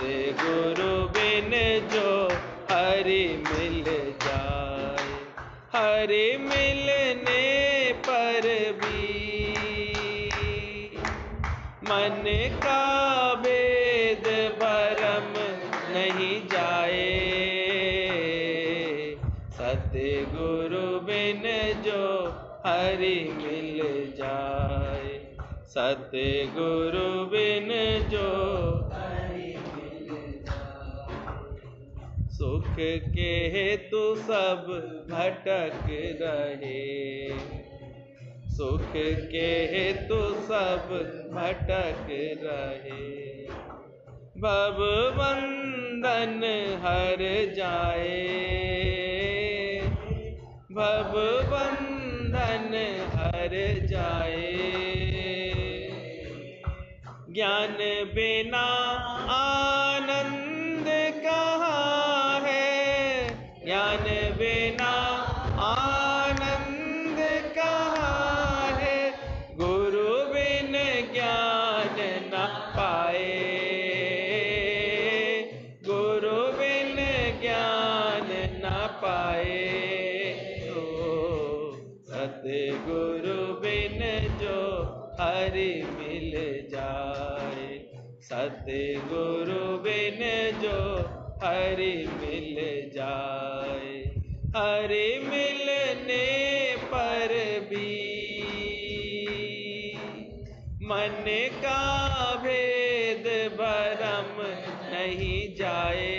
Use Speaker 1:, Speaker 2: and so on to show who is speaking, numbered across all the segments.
Speaker 1: सतगुरु बिन जो हरि मिल जाए, हरि मिलने पर भी मन का भेद भरम नहीं जाए। सतगुरु बिन जो हरि मिल जाए, सतगुरु बिन जो हरि मिल जाए। सुख के हेतु सब भटक रहे, सुख के हेतु सब भटक रहे। भव बंधन हर जाए, भव बंधन हर जाए। ज्ञान बिना आनंद कहाँ है, ज्ञान बिना आनंद कहाँ है। गुरु बिन ज्ञान न पाए, गुरु बिन ज्ञान न पाए। तो सतगुरु बिन जो हरि मिल जाए, सतगुरु बिन जो हरि मिल जाए। हरि मिलने पर भी मन का भेद भरम नहीं जाए।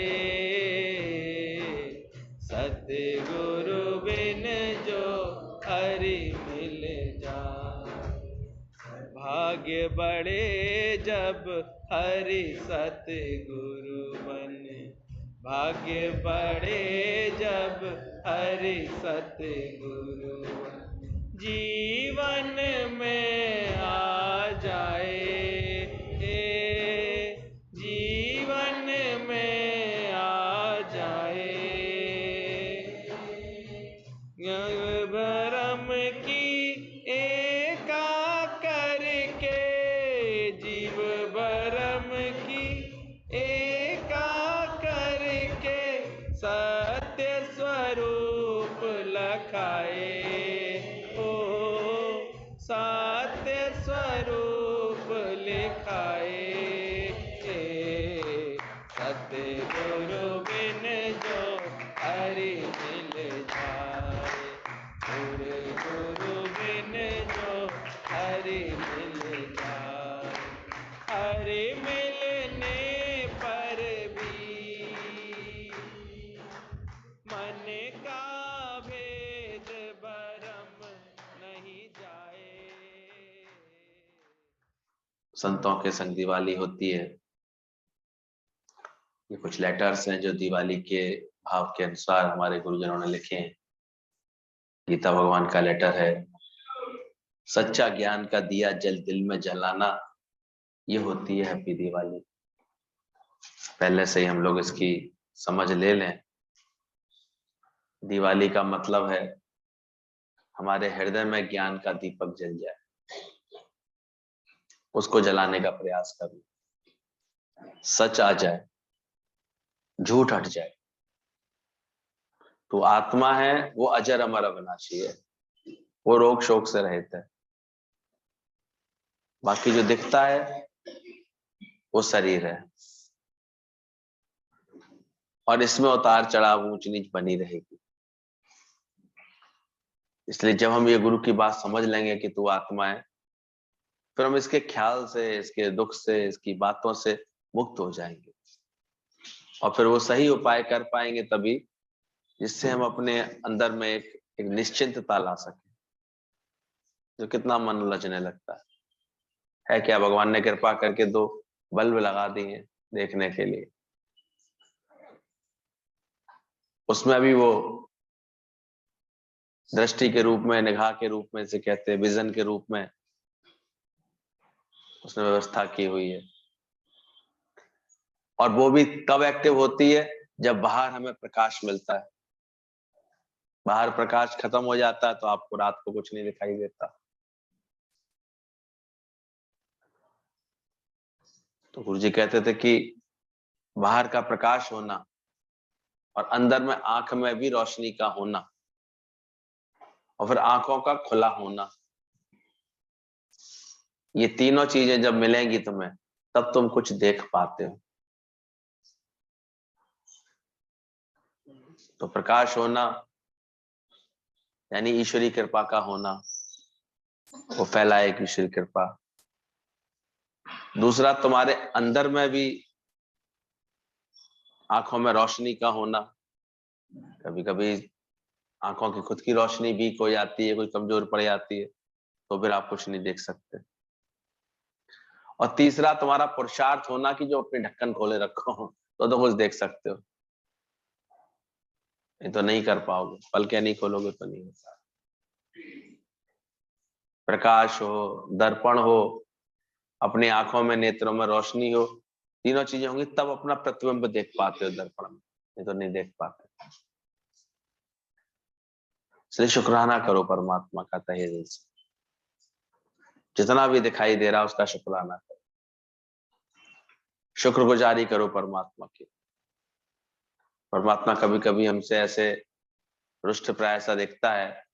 Speaker 1: सतगुरु बिन जो हरि मिल जाए। भाग्य बढ़े जब हरि सतगुरु बने, भाग्य बढ़े जब हरि सतगुरु बने। जीवन में आ जाए, जीवन में आ जाए। भरम की एका करके, जीव भरम की एका करके सत्य स्वरूप लखाए। ओ सत्य स्वरूप लिखाए। सतगुरु बिन जो हरि मिल जाए, गुरु बिन जो हरि मिल जाए। हरि मिलने पर भी मन का भेद भरम नहीं जाए।
Speaker 2: संतों के संग दिवाली होती है। ये कुछ लेटर्स हैं जो दिवाली के भाव के अनुसार हमारे गुरुजनों ने लिखे हैं। गीता भगवान का लेटर है। सच्चा ज्ञान का दिया जल दिल में जलाना, ये होती है हैप्पी दिवाली। पहले से ही हम लोग इसकी समझ ले लें। दिवाली का मतलब है हमारे हृदय में ज्ञान का दीपक जल जाए, उसको जलाने का प्रयास करें, सच आ जाए, झूठ हट जाए। तो आत्मा है वो अजर अमर अविनाशी है, वो रोग शोक से रहित है। बाकी जो दिखता है वो शरीर है, और इसमें उतार चढ़ाव ऊंच नीच बनी रहेगी। इसलिए जब हम ये गुरु की बात समझ लेंगे कि तू आत्मा है, फिर हम इसके ख्याल से, इसके दुख से, इसकी बातों से मुक्त हो जाएंगे, और फिर वो सही उपाय कर पाएंगे तभी, जिससे हम अपने अंदर में एक निश्चिंतता ला सके। जो कितना मन उलझने लगता है क्या भगवान ने कृपा करके 2 बल्ब लगा दिए देखने के लिए, उसमें अभी वो दृष्टि के रूप में, निगाह के रूप में से कहते हैं, विजन के रूप में उसने व्यवस्था की हुई है। और वो भी तब एक्टिव होती है जब बाहर हमें प्रकाश मिलता है। बाहर प्रकाश खत्म हो जाता है तो आपको रात को कुछ नहीं दिखाई देता। तो गुरु जी कहते थे कि बाहर का प्रकाश होना और अंदर में आंख में भी रोशनी का होना और फिर आंखों का खुला होना, ये तीनों चीजें जब मिलेंगी तुम्हें तब तुम कुछ देख पाते हो। तो प्रकाश होना यानी ईश्वरी कृपा का होना, वो फैलाए एक ईश्वरी कृपा। दूसरा, तुम्हारे अंदर में भी आंखों में रोशनी का होना। कभी कभी आंखों की खुद की रोशनी वीक हो जाती है, कोई कमजोर पड़ जाती है, तो फिर आप कुछ नहीं देख सकते। और तीसरा, तुम्हारा पुरुषार्थ होना कि जो अपने ढक्कन खोले रखो तो कुछ देख सकते हो, नहीं तो नहीं कर पाओगे, पलके नहीं खोलोगे तो नहीं होता। प्रकाश हो, दर्पण हो, अपनी आंखों में नेत्रों में रोशनी हो, तीनों चीजें होंगी तब अपना प्रतिबिंब देख पाते हो दर्पण में, नहीं तो नहीं देख पाते। इसलिए शुक्राना करो परमात्मा का तहे दिल से, जितना भी दिखाई दे रहा है उसका शुक्राना करो, शुक्रगुजारी करो परमात्मा की। परमात्मा कभी कभी हमसे ऐसे रुष्ट प्राय सा दिखता है,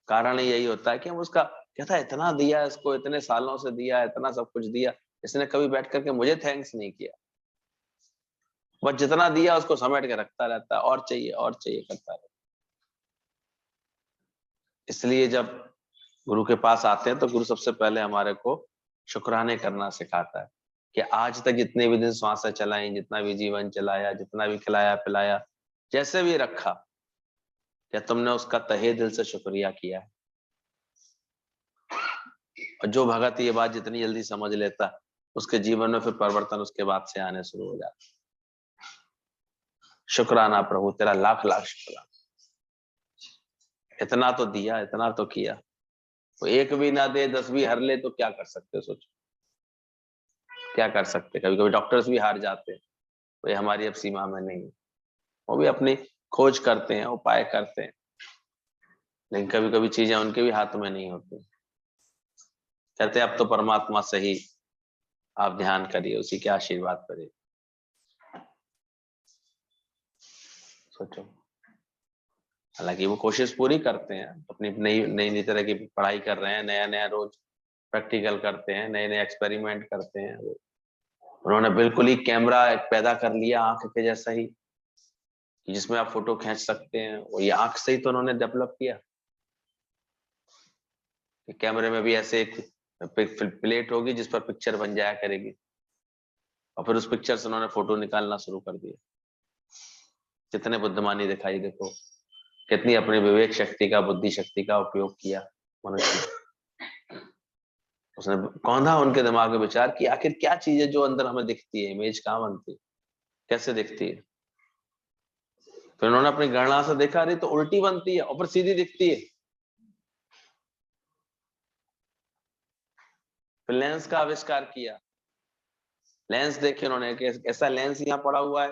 Speaker 2: कारण यही होता है कि हम उसका कहता है इतना दिया इसको, इतने सालों से दिया, इतना सब कुछ दिया, इसने कभी बैठ करके मुझे थैंक्स नहीं किया। बस जितना दिया उसको समेट के रखता रहता है, और चाहिए करता रहता है। इसलिए जब गुरु के पास आते हैं तो गुरु सबसे पहले हमारे को शुक्राने करना सिखाता है कि आज तक जितने भी दिन श्वासें चलाई, जितना भी जीवन चलाया, जितना भी खिलाया पिलाया, जैसे भी रखा, क्या तुमने उसका तहे दिल से शुक्रिया किया है? और जो भगत ये बात जितनी जल्दी समझ लेता, उसके जीवन में फिर परिवर्तन उसके बाद से आने शुरू हो जाता। शुक्राना प्रभु, तेरा लाख लाख शुक्राना, इतना तो दिया, इतना तो किया। तो एक भी ना दे, 10 भी हर ले तो क्या कर सकते हो? सोचो क्या कर सकते। कभी कभी डॉक्टर्स भी हार जाते हैं, तो ये हमारी अब सीमा में नहीं है, वो भी अपनी खोज करते हैं, उपाय करते हैं, लेकिन कभी कभी चीजें उनके भी हाथ में नहीं होती। कहते अब तो परमात्मा से ही आप ध्यान करिए, उसी के आशीर्वाद करिए। सोचो, हालांकि वो कोशिश पूरी करते हैं, अपनी नई नई नई तरह की पढ़ाई कर रहे हैं, नया नया रोज प्रैक्टिकल करते हैं, नए नए एक्सपेरिमेंट करते हैं। उन्होंने बिल्कुल ही कैमरा पैदा कर लिया आंख के जैसा ही, जिसमें आप फोटो खींच सकते हैं, वो ये आंख से ही तो उन्होंने डेवलप किया। कैमरे में भी ऐसे एक प्लेट होगी जिस पर पिक्चर बन जाया करेगी, और फिर उस पिक्चर से उन्होंने फोटो निकालना शुरू कर दिया। कितने बुद्धिमानी दिखाई, देखो कितनी अपनी विवेक शक्ति का, बुद्धि शक्ति का उपयोग किया मनुष्य। उसने कौन था उनके दिमाग में विचार कि आखिर क्या चीज है जो अंदर हमें दिखती है, इमेज कहाँ बनती है, कैसे दिखती है। फिर उन्होंने अपनी गणना से देखा, अरे तो उल्टी बनती है और फिर सीधी दिखती है। फिर लेंस का आविष्कार किया, लेंस देखे उन्होंने कि ऐसा लेंस यहाँ पड़ा हुआ है,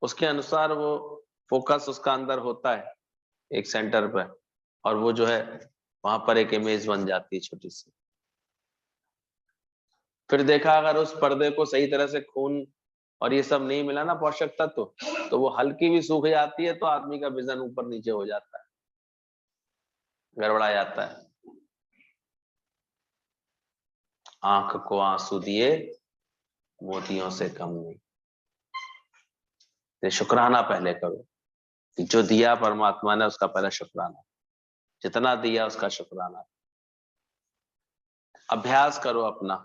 Speaker 2: उसके अनुसार वो फोकस उसका अंदर होता है एक सेंटर पे, और वो जो है वहां पर एक इमेज बन जाती है छोटी सी। फिर देखा अगर उस पर्दे को सही तरह से खून और ये सब नहीं मिला ना, पोषक तत्व, तो वो हल्की भी सूख जाती है, तो आदमी का विजन ऊपर नीचे हो जाता है, गड़बड़ा जाता है। आंख को आंसू दिए मोतियों से कम नहीं। तो शुक्राना पहले करो कि जो दिया परमात्मा ने उसका पहले शुक्राना, जितना दिया उसका शुक्राना। अभ्यास करो अपना,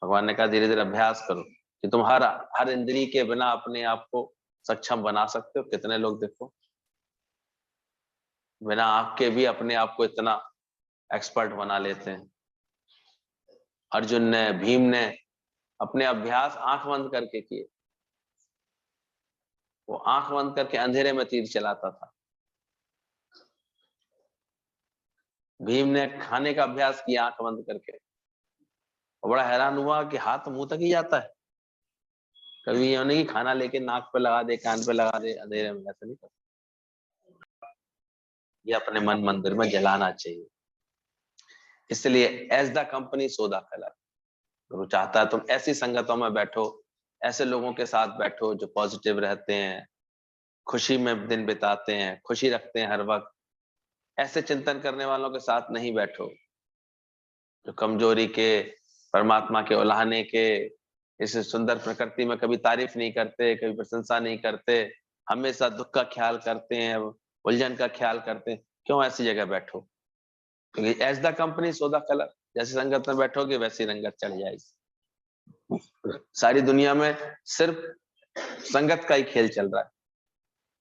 Speaker 2: भगवान ने कहा धीरे धीरे अभ्यास करो कि तुम हर इंद्रिय के बिना अपने आप को सक्षम बना सकते हो। कितने लोग देखो बिना आंख के भी अपने आप को इतना एक्सपर्ट बना लेते हैं। अर्जुन ने, भीम ने अपने अभ्यास आंख बंद करके किए। वो आंख बंद करके अंधेरे में तीर चलाता था। भीम ने खाने का अभ्यास किया आंख बंद करके, और बड़ा हैरान हुआ कि हाथ मुंह तक ही जाता है। कभी ये नहीं खाना लेके नाक पे लगा दे, कान पे लगा दे अंधेरे में, ऐसा नहीं करता। ये अपने मन मंदिर में जलाना चाहिए। इसलिए as the company so the colour. गुरु चाहता है तुम ऐसी संगतों में बैठो ऐसे लोगों के साथ बैठो जो पॉजिटिव रहते हैं, खुशी में दिन बिताते हैं, खुशी रखते हैं हर वक्त। ऐसे चिंतन करने वालों के साथ नहीं बैठो जो कमजोरी के, परमात्मा के उलाहने के, इस सुंदर प्रकृति में कभी तारीफ नहीं करते, कभी प्रशंसा नहीं करते, हमेशा दुख का ख्याल करते हैं, उलझन का ख्याल करते हैं। क्यों ऐसी जगह बैठो? क्योंकि as the company so the colour, जैसी संगत में बैठोगे वैसी रंगत चढ़ जाएगी। सारी दुनिया में सिर्फ संगत का ही खेल चल रहा है,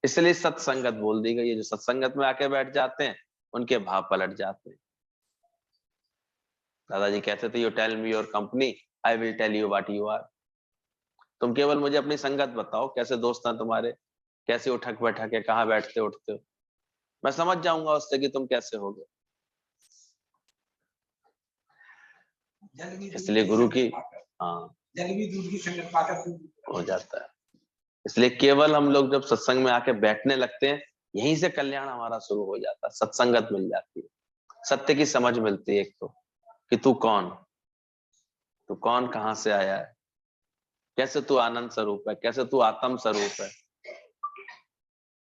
Speaker 2: इसलिए सत्संगत बोल दी गई है। जो सत्संगत में आके बैठ जाते हैं उनके भाव पलट जाते हैं। दादाजी कहते थे, you tell me your company, I will tell you what you are. तुम केवल मुझे अपनी संगत बताओ, कैसे दोस्त हैं तुम्हारे, कैसे उठक बैठक है, कहाँ बैठते उठते हो, मैं समझ जाऊंगा उससे कि तुम कैसे होगे। इसलिए गुरु की, हाँ,
Speaker 3: जल भी दूध की संगत पाकर
Speaker 2: हो जाता है। इसलिए केवल हम लोग जब सत्संग में आके बैठने लगते हैं, यहीं से कल्याण हमारा शुरू हो जाता है। सत्संगत मिल जाती है, सत्य की समझ मिलती है। एक तो कि तू कौन, कहाँ से आया है, कैसे तू आनंद स्वरूप है, कैसे तू आत्म स्वरूप है।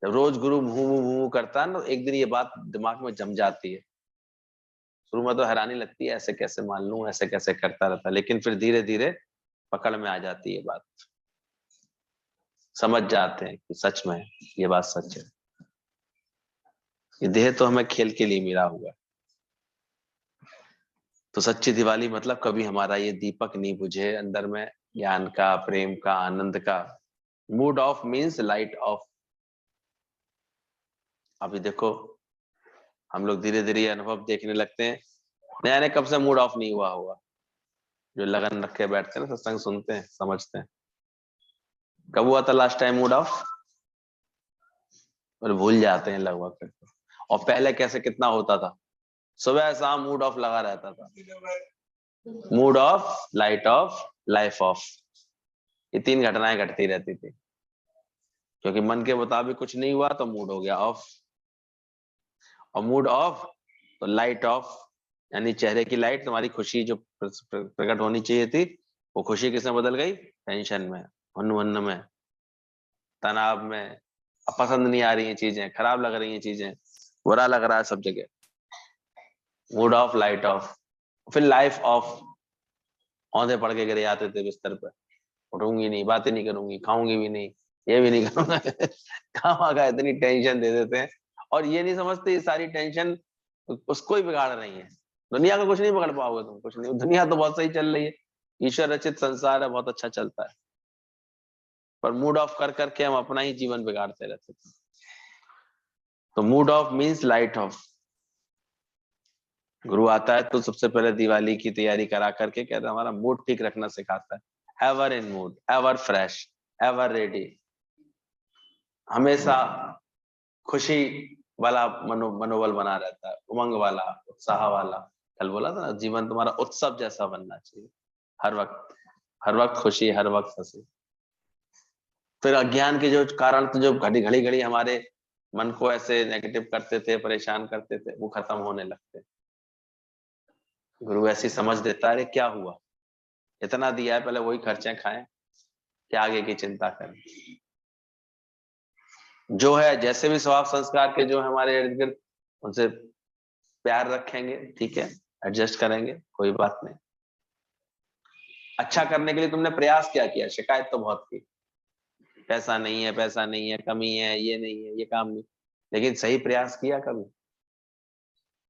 Speaker 2: जब रोज गुरु भू करता है ना, एक दिन ये बात दिमाग में जम जाती है। शुरू में तो हैरानी लगती है, ऐसे कैसे मान लूं, ऐसे कैसे करता रहता, लेकिन फिर धीरे धीरे पकड़ में आ जाती है बात, समझ जाते हैं कि सच में ये बात सच है। ये देह तो हमें खेल के लिए मिला हुआ है। तो सच्ची दिवाली मतलब कभी हमारा ये दीपक नहीं बुझे अंदर में, ज्ञान का, प्रेम का, आनंद का। Mood off means light of. अभी देखो हम लोग धीरे धीरे अनुभव देखने लगते हैं। नया नया कब से मूड ऑफ नहीं हुआ होगा? जो लगन रख के बैठते हैं ना, सत्संग सुनते हैं, समझते हैं, कब हुआ था लास्ट टाइम मूड ऑफ? और भूल जाते हैं लगभग फिर। और पहले कैसे कितना होता था, सुबह शाम मूड ऑफ लगा रहता था। Mood off, light of, life of, ये तीन घटनाएं घटती रहती थी। क्योंकि मन के मुताबिक कुछ नहीं हुआ तो मूड हो गया ऑफ, और मूड ऑफ तो लाइट ऑफ, यानी चेहरे की लाइट, तुम्हारी खुशी जो प्रकट होनी चाहिए थी, वो खुशी किसमें बदल गई? टेंशन में, हुन्न में, तनाव में। अब पसंद नहीं आ रही हैं चीजें, खराब लग रही हैं चीजें, बुरा लग रहा है सब जगह। Mood off, light of. फिर लाइफ ऑफ, औंधे पड़ के गिरे आते थे बिस्तर पर, उठूंगी नहीं, बातें नहीं करूंगी, खाऊंगी भी नहीं, ये भी नहीं करूंगा। काम का इतनी टेंशन दे देते हैं, और ये नहीं समझते ये सारी टेंशन उसको ही बिगाड़ रही है। दुनिया का कुछ नहीं बिगाड़ पाओगे तुम, कुछ नहीं, दुनिया तो बहुत सही चल रही है, ईश्वर रचित संसार है, बहुत अच्छा चलता है। पर मूड ऑफ कर करके हम अपना ही जीवन बिगाड़ते रहते थे। तो mood off means light of. गुरु आता है तो सबसे पहले दिवाली की तैयारी करा करके कहता है हमारा मूड ठीक रखना सिखाता है। Ever in mood, ever fresh, ever ready, हमेशा खुशी वाला मनोबल बना रहता है, उमंग वाला, उत्साह वाला। कल बोला था ना, जीवन तुम्हारा उत्सव जैसा बनना चाहिए, हर वक्त खुशी, हर वक्त हंसी। फिर अज्ञान के जो कारण तो जो घड़ी घड़ी घड़ी हमारे मन को ऐसे नेगेटिव करते थे, परेशान करते थे, वो खत्म होने लगते। गुरु ऐसी समझ देता है, अरे क्या हुआ, इतना दिया है, पहले वही खर्चे खाएं, क्या आगे की चिंता करें। जो है, जैसे भी स्वभाव संस्कार के जो है हमारे इर्द गिर्द, उनसे प्यार रखेंगे, ठीक है, एडजस्ट करेंगे, कोई बात नहीं। अच्छा करने के लिए तुमने प्रयास क्या किया? शिकायत तो बहुत की, पैसा नहीं है, पैसा नहीं है, कमी है, ये नहीं है, ये काम नहीं, लेकिन सही प्रयास किया कभी?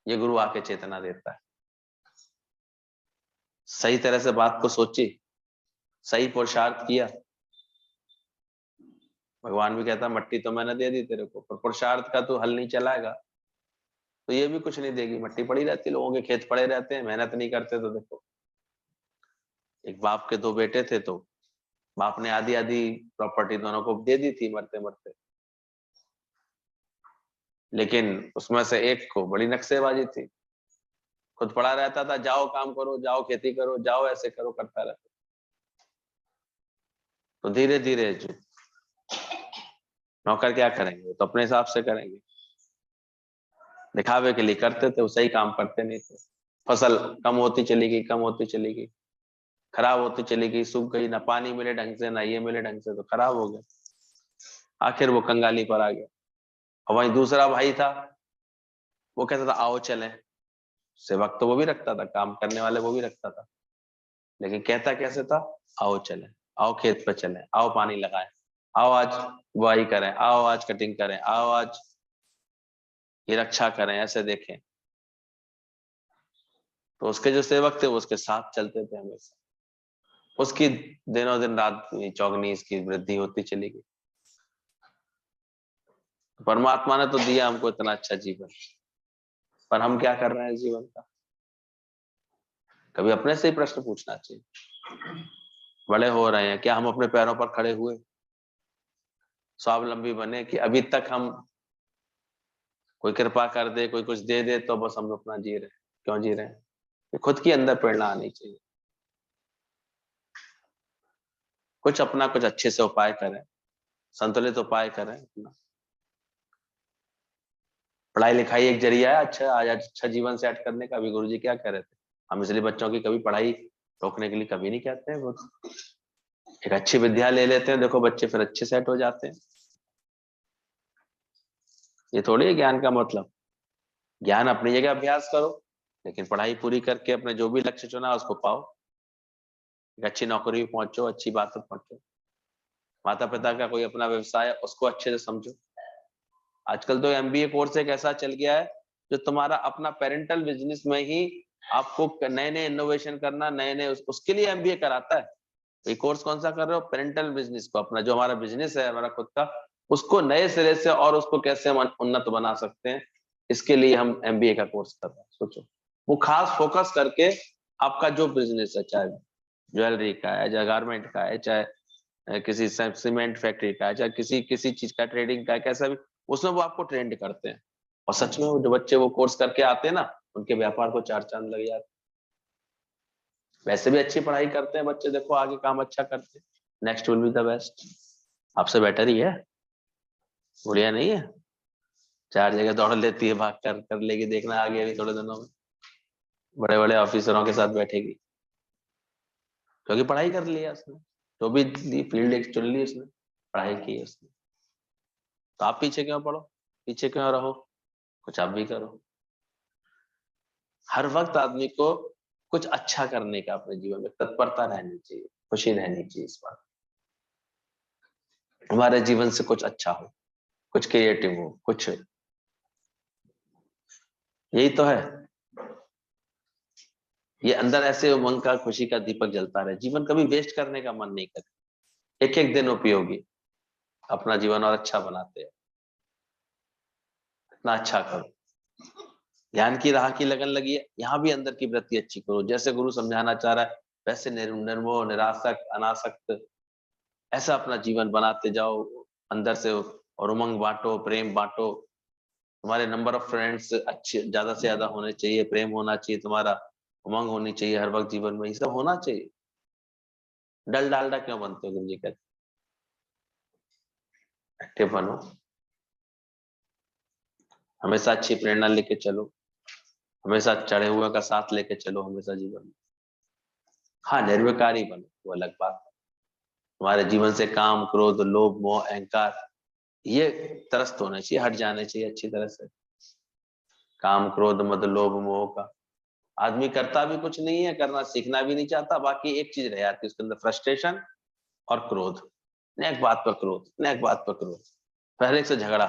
Speaker 2: ये गुरु आके चेतना देता है। सही तरह से बात को सोची, सही पुरुषार्थ किया। भगवान भी कहता मट्टी तो मैंने दे दी तेरे को, पर पुरुषार्थ का तू हल नहीं चलाएगा तो ये भी कुछ नहीं देगी। मट्टी पड़ी रहती, लोगों के खेत पड़े रहते हैं, मेहनत नहीं करते। तो देखो, एक बाप के दो बेटे थे, तो बाप ने आधी आधी प्रॉपर्टी दोनों को दे दी थी मरते मरते, लेकिन उसमें से एक को बड़ी नक्शेबाजी थी, खुद पड़ा रहता था, जाओ काम करो, जाओ खेती करो, जाओ ऐसे करो, करता रहता। तो धीरे धीरे जो नौकर क्या करेंगे, तो अपने हिसाब से करेंगे, दिखावे के लिए करते थे, वो सही काम करते नहीं थे। फसल कम होती चली गई, कम होती चली गई। खराब होती चली गई, सूख गई, ना पानी मिले ढंग से, ना ये मिले ढंग से, तो खराब हो गया। आखिर वो कंगाली पर आ गया। और वहीं दूसरा भाई था, वो कहता था आओ चलें। सेवक तो वो भी रखता था, काम करने वाले वो भी रखता था, लेकिन कहता कैसे था, आओ चलें, आओ खेत पे चलें, आओ पानी लगाएं, आओ आज बुआई करें, आओ आज कटिंग करें, आओ आज ये रक्षा करें, ऐसे देखें। तो उसके जो सेवक थे वो उसके साथ चलते थे हमेशा। उसकी दिनों दिन रात चौगनी इसकी वृद्धि होती चली गई। परमात्मा ने तो दिया हमको इतना अच्छा जीवन, पर हम क्या कर रहे हैं जीवन का? कभी अपने से ही प्रश्न पूछना चाहिए। बड़े हो रहे हैं, क्या हम अपने पैरों पर खड़े हुए, स्वावलंबी बने, कि अभी तक हम कोई कृपा कर दे, कोई कुछ दे दे तो बस हम अपना जी रहे हैं? क्यों जी रहे हैं? ये खुद की अंदर प्रेरणा आनी चाहिए। कुछ अपना कुछ अच्छे से उपाय करें, संतुलित उपाय करें अपना। पढ़ाई लिखाई एक जरिया है अच्छा, आज अच्छा जीवन सेट करने का। अभी गुरुजी क्या कह रहे थे, हम इसलिए बच्चों की कभी पढ़ाई रोकने के लिए कभी नहीं कहते हैं। वो एक अच्छी विद्या ले लेते हैं, देखो बच्चे फिर अच्छे सेट हो जाते हैं। ये थोड़ी है ज्ञान का मतलब। ज्ञान अपनी जगह अभ्यास करो, लेकिन पढ़ाई पूरी करके अपने जो भी लक्ष्य चुना उसको पाओ, एक अच्छी नौकरी पे पहुंचो, अच्छी बात पर पहुंचो। माता पिता का कोई अपना व्यवसाय है, उसको अच्छे से समझो। आजकल तो एमबीए कोर्स एक ऐसा चल गया है जो तुम्हारा अपना पेरेंटल बिजनेस में ही आपको नए नए इनोवेशन करना, नए नए उसके लिए एमबीए कराता है। ये कोर्स कौन सा कर रहे हो? पेरेंटल बिजनेस को, अपना जो हमारा बिजनेस है हमारा खुद का, उसको नए सिरे से और उसको कैसे हम उन्नत बना सकते हैं, इसके लिए हम एमबीए का कोर्स कर रहे हैं। सोचो, वो खास फोकस करके आपका जो बिजनेस है, चाहे ज्वेलरी का है, चाहे गारमेंट का है, चाहे किसी सीमेंट फैक्ट्री का है, चाहे किसी किसी चीज का ट्रेडिंग का है, कैसा भी, उसमें वो आपको ट्रेंड करते हैं। और सच में वो जो बच्चे वो कोर्स करके आते हैं ना, उनके व्यापार को चार चांद लग जाते हैं। वैसे भी अच्छी पढ़ाई करते हैं बच्चे, देखो आगे काम अच्छा करते हैं, next will be the best. आपसे बेटर ही है, बढ़िया नहीं है? 4 जगह दौड़ लेती है, भाग कर लेगी, देखना आगे अभी थोड़े दिनों में बड़े बड़े ऑफिसरों के साथ बैठेगी, क्योंकि पढ़ाई कर लिया उसने, जो भी फील्ड एक चुन ली उसने, पढ़ाई की है उसने। तो आप पीछे क्यों पढ़ो, पीछे क्यों रहो? कुछ आप भी करो। हर वक्त आदमी को कुछ अच्छा करने का अपने जीवन में तत्परता रहनी चाहिए, खुशी रहनी चाहिए इस बात, हमारे जीवन से कुछ अच्छा हो, कुछ क्रिएटिव हो, कुछ, यही तो है। ये अंदर ऐसे उमंग का, खुशी का दीपक जलता रहे, जीवन कभी वेस्ट करने का मन नहीं करे, एक एक दिन उपयोगी, अपना जीवन और अच्छा बनाते हैं। इतना अच्छा करो, ज्ञान की राह की लगन लगी है, यहाँ भी अंदर की वृत्ति अच्छी करो, जैसे गुरु समझाना चाह रहा है वैसे निर्मोह निरासक्त अनासक्त ऐसा अपना जीवन बनाते जाओ अंदर से, और उमंग बांटो, प्रेम बांटो। तुम्हारे नंबर ऑफ फ्रेंड्स अच्छे ज्यादा से ज्यादा होने चाहिए, प्रेम होना चाहिए तुम्हारा, उमंग होनी चाहिए हर वक्त जीवन में, ये सब होना चाहिए। डल डालडा क्यों बनते हो? गुरु जी कहते एक्टिव बनो, हमेशा अच्छी प्रेरणा लेके चलो, हमेशा चढ़े हुए का साथ लेके चलो हमेशा जीवन में। हाँ, निर्विकारी बनो, वो अलग बात है। तुम्हारे जीवन से काम क्रोध लोभ मोह अहंकार ये त्रस्त होने चाहिए, हट जाने चाहिए अच्छी तरह से। काम क्रोध मद लोभ मोह का आदमी करता भी कुछ नहीं है, करना सीखना भी नहीं चाहता, बाकी एक चीज रह जाती है उसके अंदर, फ्रस्ट्रेशन और क्रोध। नेक बात पर क्रोध, नेक बात पर क्रोध, पहले से झगड़ा,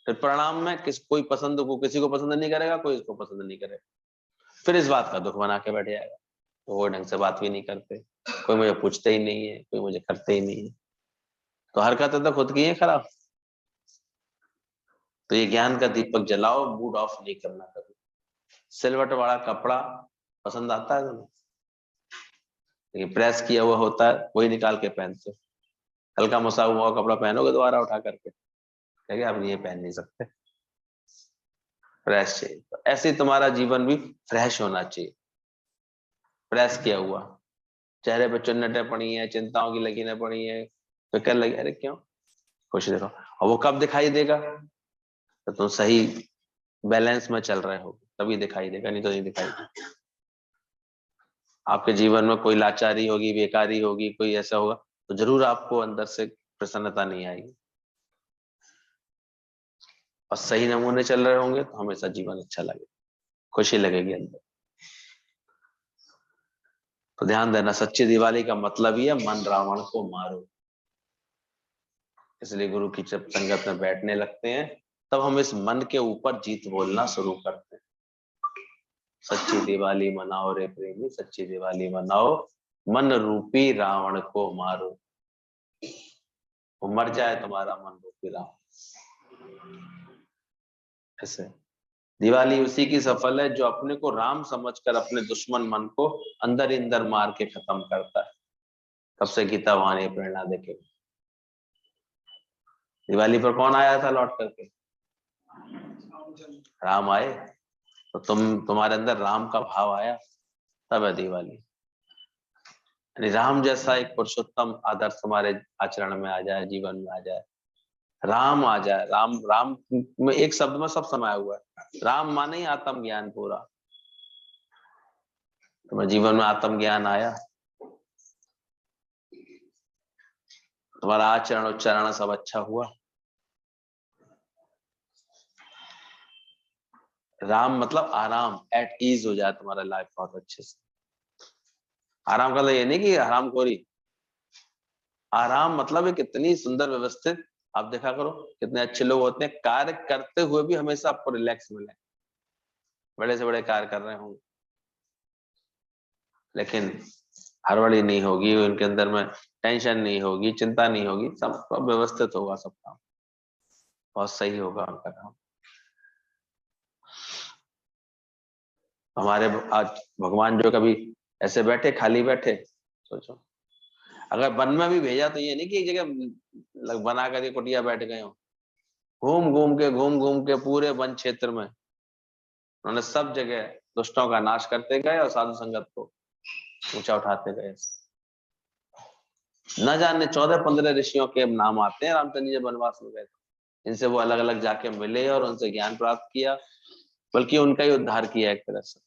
Speaker 2: फिर परिणाम में कोई पसंद को, किसी को पसंद नहीं करेगा, कोई इसको पसंद नहीं करेगा, फिर इस बात का दुख बना के बैठ जाएगा। तो वो ढंग से बात भी नहीं करते, कोई मुझे पूछते ही नहीं है, कोई मुझे करते ही नहीं है, तो हरकतें तो खुद की है खराब। तो ये ज्ञान का दीपक जलाओ, मूड ऑफ नहीं करना कभी। सिलवट वाला कपड़ा पसंद आता है तुम्हें, लेकिन प्रेस किया हुआ होता है वही निकाल के पहनते हो। हल्का मुसा हुआ कपड़ा पहनोगे दोबारा उठा करके, कहेंगे आप ये पहन नहीं सकते, फ्रेश चाहिए। तो ऐसे ही तुम्हारा जीवन भी फ्रेश होना चाहिए, प्रेस किया हुआ, चेहरे पे चुन्नटें पड़ी हैं, चिंताओं की लकीरें पड़ी हैं, फिक्र लगी, अरे क्यों, खुश रहो। और वो कब दिखाई देगा? तो तुम सही बैलेंस में चल रहे हो, तभी दिखाई देगा, नहीं तो नहीं दिखाई देगा। आपके जीवन में कोई लाचारी होगी, बेकारी होगी, कोई ऐसा होगा तो जरूर आपको अंदर से प्रसन्नता नहीं आएगी। और सही नमूने चल रहे होंगे तो हमेशा जीवन अच्छा लगेगा, खुशी लगेगी अंदर। तो ध्यान देना, सच्ची दिवाली का मतलब ही है मन रावण को मारो। इसलिए गुरु की जब संगत में बैठने लगते हैं तब हम इस मन के ऊपर जीत बोलना शुरू करते हैं। सच्ची दिवाली मनाओ रे प्रेमी, सच्ची दिवाली मनाओ, मन रूपी रावण को मारो। वो मर जाए तुम्हारा मन रूपी रावण। ऐसे दिवाली उसी की सफल है जो अपने को राम समझकर अपने दुश्मन मन को अंदर ही अंदर मार के खत्म करता है। तब से गीता वहां ये प्रेरणा देके, दिवाली पर कौन आया था लौट करके? राम आए। तो तुम्हारे अंदर राम का भाव आया, तब है दिवाली। यानी राम जैसा एक पुरुषोत्तम आदर्श तुम्हारे आचरण में आ जाए, जीवन में आ जाए, राम आ जाए। राम राम में एक शब्द में सब समाया हुआ है। राम माने ही आत्म ज्ञान पूरा। तुम्हारे जीवन में आत्म ज्ञान आया, तुम्हारा आचरण उच्चारण सब अच्छा हुआ। राम मतलब आराम, एट ईज हो जाए तुम्हारा लाइफ बहुत अच्छे से। आराम का तो ये नहीं कि हरामखोरी, आराम मतलब एक इतनी सुंदर व्यवस्थित। आप देखा करो कितने अच्छे लोग होते हैं, कार्य करते हुए भी हमेशा आपको रिलैक्स मिले। बड़े से बड़े कार्य कर रहे होंगे लेकिन हड़बड़ी नहीं होगी उनके अंदर में, टेंशन नहीं होगी, चिंता नहीं होगी, सब व्यवस्थित होगा, सब काम बहुत सही होगा उनका काम। हमारे आज भगवान जो कभी ऐसे बैठे, खाली बैठे, सोचो अगर वन में भी भेजा तो ये नहीं कि एक जगह बना करके कुटिया बैठ गए हो। घूम घूम के पूरे वन क्षेत्र में उन्होंने सब जगह दुष्टों का नाश करते गए और साधु संगत को ऊंचा उठाते गए। न जाने 14-15 ऋषियों के नाम आते हैं रामचंद्र जी वनवास में गए, इनसे वो अलग अलग जाके मिले और उनसे ज्ञान प्राप्त किया, बल्कि उनका ही उद्धार किया एक तरह से।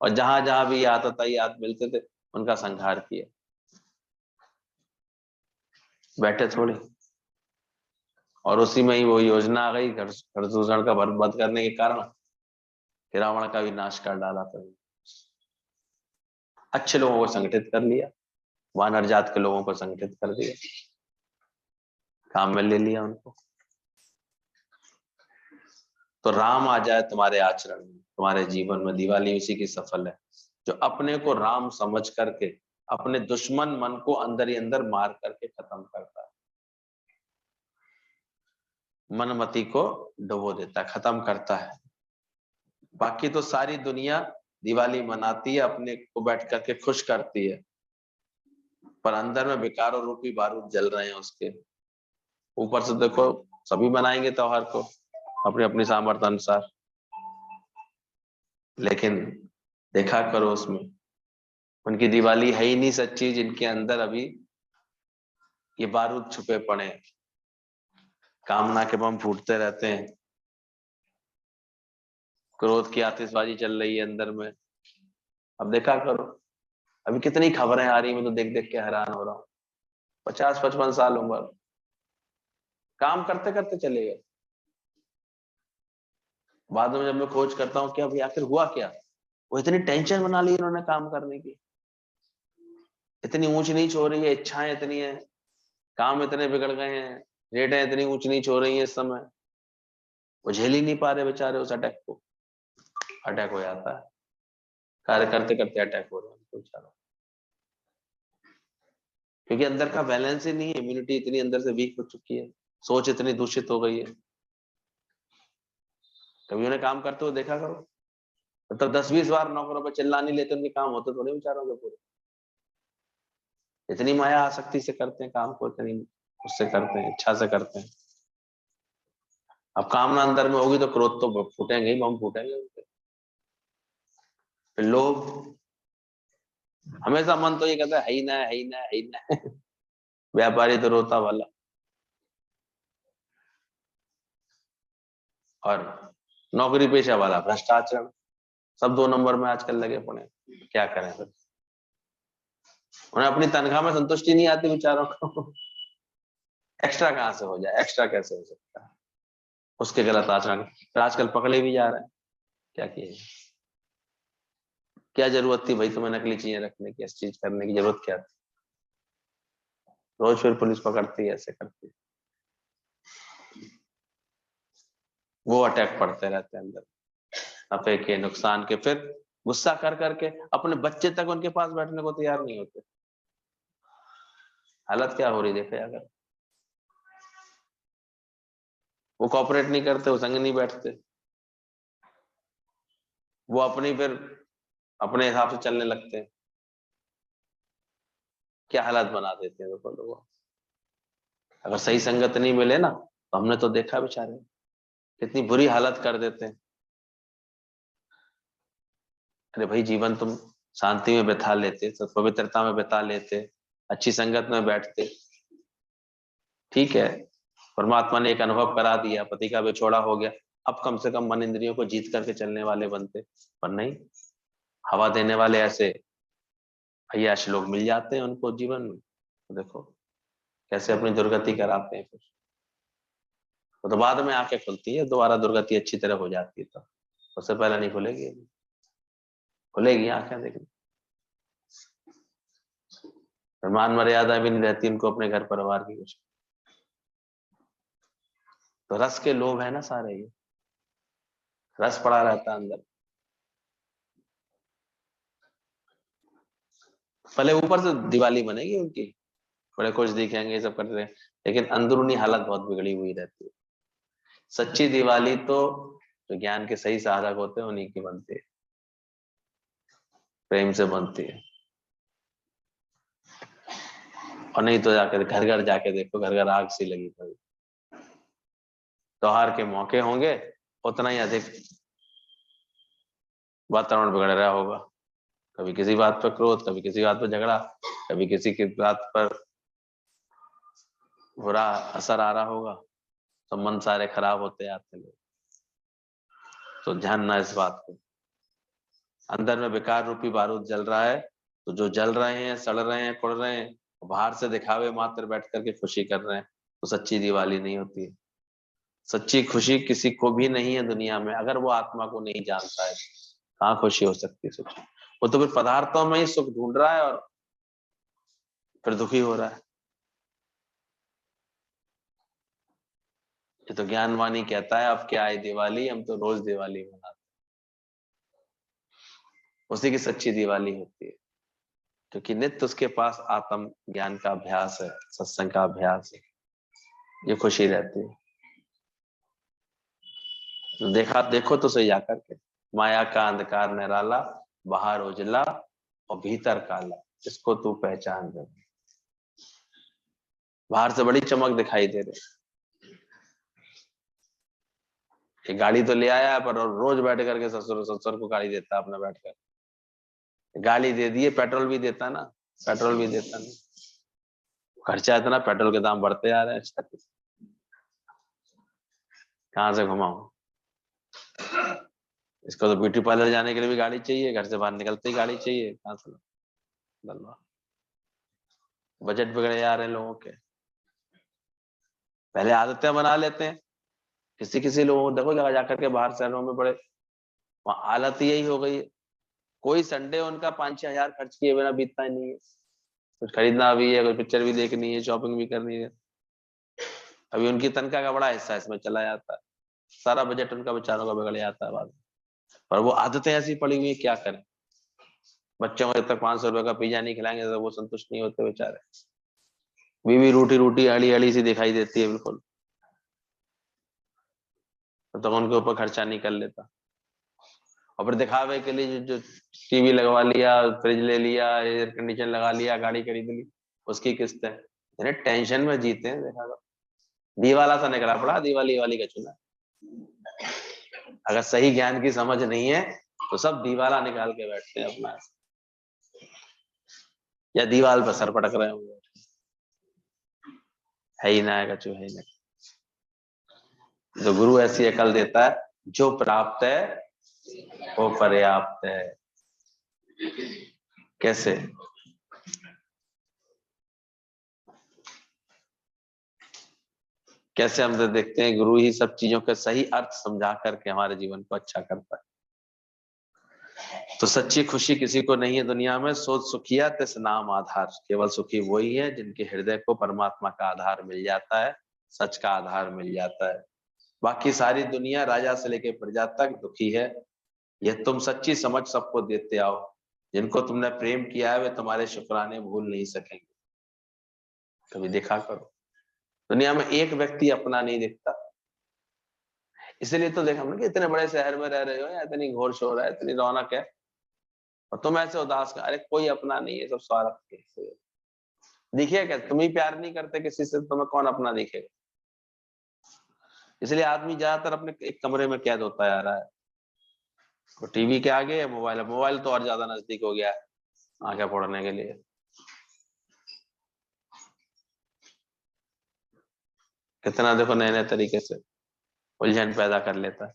Speaker 2: और जहां जहां भी याद मिलते थे उनका संहार किया। बैठे थोड़ी, और उसी में ही वो योजना आ गई घटदूषण का वध करने के कारण कि रावण का भी नाश कर डाला। था अच्छे लोगों को संगठित कर लिया, वानर जात के लोगों को संगठित कर दिया, काम में ले लिया उनको। तो राम आ जाए तुम्हारे आचरण में, तुम्हारे जीवन में, दिवाली उसी की सफल है जो अपने को राम समझ करके अपने दुश्मन मन को अंदर ही अंदर मार करके खत्म करता है, मनमति को डुबो देता है, खत्म करता है। बाकी तो सारी दुनिया दिवाली मनाती है, अपने को बैठ करके खुश करती है, पर अंदर में विकारों रूपी बारूद जल रहे हैं उसके। ऊपर से देखो सभी मनाएंगे त्योहार को अपनी अपनी सामर्थ्य अनुसार, लेकिन देखा करो उसमें उनकी दिवाली है ही नहीं सच्ची, जिनके अंदर अभी ये बारूद छुपे पड़े हैं, कामना के बम फूटते रहते हैं, क्रोध की आतिशबाजी चल रही है अंदर में। अब देखा करो अभी कितनी खबरें आ रही, मैं तो देख देख के हैरान हो रहा हूँ। 50-55 साल उम्र, काम करते करते चले गए। बाद में जब मैं खोज करता हूँ कि अभी आखिर हुआ क्या, वो इतनी टेंशन बना ली उन्होंने काम करने की, इतनी ऊंच नीच हो रही है, इच्छाएं इतनी है, काम इतने बिगड़ गए हैं, रेटें इतनी ऊंच नीच हो रही है इस समय, वो झेल ही नहीं पा रहे बेचारे उस अटैक को। अटैक हो जाता है, कार्य करते करते अटैक हो रहा है बेचारा, क्योंकि अंदर का बैलेंस ही नहीं है, इम्यूनिटी इतनी अंदर से वीक हो चुकी है, सोच इतनी दूषित हो गई है। कभी उन्हें काम करते हुए देखा करो, मतलब 10-20 बार नौकरों पर चिल्ला नहीं लेते, उनके काम होते थोड़े बेचारों के पूरे। इतनी माया आसक्ति से करते हैं काम को, इतनी उससे करते हैं, इच्छा से करते हैं। अब कामना अंदर में होगी तो क्रोध तो फूटेंगे ही, बम फूटेंगे उनके। फिर लोभ, हमेशा मन तो ये कहता है ही ना, है ही ना, है ही ना। व्यापारी तो रोता वाला। और नौकरी पेशा वाला भ्रष्टाचार, सब 2 नंबर में आजकल लगे पड़े, क्या करें फिर? उन्हें अपनी तनख्वाह में संतुष्टि नहीं आती बेचारों को। एक्स्ट्रा कहाँ से हो जाए, एक्स्ट्रा कैसे हो सकता है? उसके गलत आचरण फिर आजकल पकड़े भी जा रहे हैं। क्या किए? क्या जरूरत थी भाई तुम्हें नकली चीजें रखने की, ऐसी चीज करने की जरूरत क्या थी? रोज फिर पुलिस पकड़ती है, ऐसे करती है। वो अटैक पड़ते रहते हैं अंदर, नफे के, नुकसान के, फिर गुस्सा कर करके अपने बच्चे तक उनके पास बैठने को तैयार नहीं होते। हालत क्या हो रही देखे अगर। वो कॉपरेट नहीं करते, वो संग नहीं बैठते, वो अपनी फिर अपने हिसाब से चलने लगते हैं। क्या हालत बना देते हैं देखो लोग। अगर सही संगत नहीं मिले ना, तो हमने तो देखा बेचारे कितनी बुरी हालत कर देते हैं। अरे भाई जीवन तुम शांति में बिता लेते, पवित्रता में बिता लेते, अच्छी संगत में बैठते, ठीक है, परमात्मा ने एक अनुभव करा दिया, पति का बिछोड़ा हो गया, अब कम से कम मन इंद्रियों को जीत करके चलने वाले बनते। पर नहीं, हवा देने वाले ऐसे अय्याश लोग मिल जाते हैं उनको जीवन में, तो देखो कैसे अपनी दुर्गति कराते हैं। फिर तो बाद में आंखें खुलती है, दोबारा दुर्गति अच्छी तरह हो जाती है, तो उससे पहले नहीं खुलेगी। खुलेगी आंखें देखनी, मान मर्यादा भी नहीं रहती उनको अपने घर परिवार की कुछ। तो रस के लोभ है ना सारे, ये रस पड़ा रहता है अंदर। पहले ऊपर से दिवाली बनेगी उनकी, बड़े खुश दिखेंगे, सब करते हैं, लेकिन अंदरूनी हालत बहुत बिगड़ी हुई रहती है। सच्ची दिवाली तो जो ज्ञान के सही साधक होते हैं उन्हीं की बनती है, प्रेम से बनती है। और नहीं तो जाकर घर घर जाके देखो, घर घर आग सी लगी पड़ी। त्योहार के मौके होंगे, उतना ही अधिक वातावरण बिगड़ रहा होगा। कभी किसी बात पर क्रोध, कभी किसी बात पर झगड़ा, कभी किसी की बात पर बुरा असर आ रहा होगा, तो मन सारे खराब होते आते लोग। तो ध्यान ना इस बात को। अंदर में विकार रूपी बारूद जल रहा है, तो जो जल रहे हैं, सड़ रहे हैं, कुड़ रहे हैं, बाहर से दिखावे मात्र बैठ करके खुशी कर रहे हैं, तो सच्ची दिवाली नहीं होती है। सच्ची खुशी किसी को भी नहीं है दुनिया में, अगर वो आत्मा को नहीं जानता है, कहाँ खुशी हो सकती है सच्ची? वो तो फिर पदार्थों में ही सुख ढूंढ रहा है और फिर दुखी हो रहा है। ये तो ज्ञानवाणी कहता है अब क्या है दिवाली, हम तो रोज दिवाली मनाते, उसी की सच्ची दिवाली होती है, क्योंकि नित्य उसके पास आत्म ज्ञान का अभ्यास है, सत्संग का अभ्यास है, ये खुशी रहती है। तो देखो तो सही जाकर के, माया का अंधकार निराला, बाहर उजला और भीतर काला, इसको तू पहचान दे। बाहर से बड़ी चमक दिखाई दे रही, ये गाड़ी तो ले आया पर रोज बैठ करके ससुर को गाड़ी देता अपना बैठकर, गाड़ी दे दिए, पेट्रोल भी देता ना, पेट्रोल भी देता नहीं, खर्चा इतना, पेट्रोल के दाम बढ़ते आ रहे हैं, कहाँ से घुमाऊं? इसको तो ब्यूटी पार्लर जाने के लिए भी गाड़ी चाहिए, घर से बाहर निकलते ही गाड़ी चाहिए, कहाँ से डलवा? बजट बिगड़े जा रहे हैं लोगों के, पहले आदतें बना लेते हैं। किसी किसी लोगों को देखो जगह जाकर के बाहर शहरों में बड़े, वहां हालत ही यही हो गई है, कोई संडे उनका 5-6 हजार खर्च किए बिना बीतता ही नहीं है। कुछ खरीदना भी है, कोई पिक्चर भी देखनी है, शॉपिंग भी करनी है, अभी उनकी तनख्वाह का बड़ा हिस्सा इसमें चला जाता है, सारा बजट उनका बेचारों का बिगड़ जाता है बाद में। पर वो आदतें ऐसी पड़ी हुई है, क्या करें? बच्चों को जब तक 500 रुपए का पिज्जा नहीं खिलाएंगे तो वो संतुष्ट नहीं होते बेचारे। बीवी रोटी रोटी अड़ी अड़ी सी दिखाई देती है बिल्कुल, तो उनके ऊपर खर्चा नहीं कर लेता। और फिर दिखावे के लिए जो टीवी लगवा लिया, फ्रिज ले लिया, एयर कंडीशन लगा लिया, गाड़ी खरीद ली, उसकी किस्त है, इतने टेंशन में जीते हैं। देखा तो दीवाला सा निकला पड़ा, दिवाली वाली का चुना। अगर सही ज्ञान की समझ नहीं है तो सब दीवाला निकाल के बैठते हैं अपना, या दीवाल पर सर पटक रहे होंगे, है ही ना है, कछु है ही नहीं। जो गुरु ऐसी अकल देता है, जो प्राप्त है वो पर्याप्त है। कैसे? कैसे हम तो देखते हैं गुरु ही सब चीजों का सही अर्थ समझा करके हमारे जीवन को अच्छा करता है। तो सच्ची खुशी किसी को नहीं है दुनिया में। सोच सुखिया तिस नाम आधार। केवल सुखी वही है जिनके हृदय को परमात्मा का आधार मिल जाता है, सच का आधार मिल जाता है। बाकी सारी दुनिया राजा से लेकर प्रजा तक दुखी है। यह तुम सच्ची समझ सबको देते आओ। जिनको तुमने प्रेम किया है वे तुम्हारे शुक्राने भूल नहीं सकेंगे। कभी देखा करो, दुनिया में एक व्यक्ति अपना नहीं दिखता। इसलिए तो देखा हमने कि इतने बड़े शहर में रह रहे हो, इतनी घोर शोर है, इतनी रौनक है, और तुम ऐसे उदास। अरे कोई अपना नहीं है, सब स्वार्थ के। दिखे क्या? तुम ही प्यार नहीं करते किसी से, तुम्हें कौन अपना दिखेगा? इसलिए आदमी ज्यादातर अपने एक कमरे में कैद होता जा रहा है। वो टीवी के आगे या मोबाइल, मोबाइल तो और ज्यादा नजदीक हो गया है आंखें फोड़ने के लिए। कितना देखो नए नए तरीके से उलझन पैदा कर लेता है।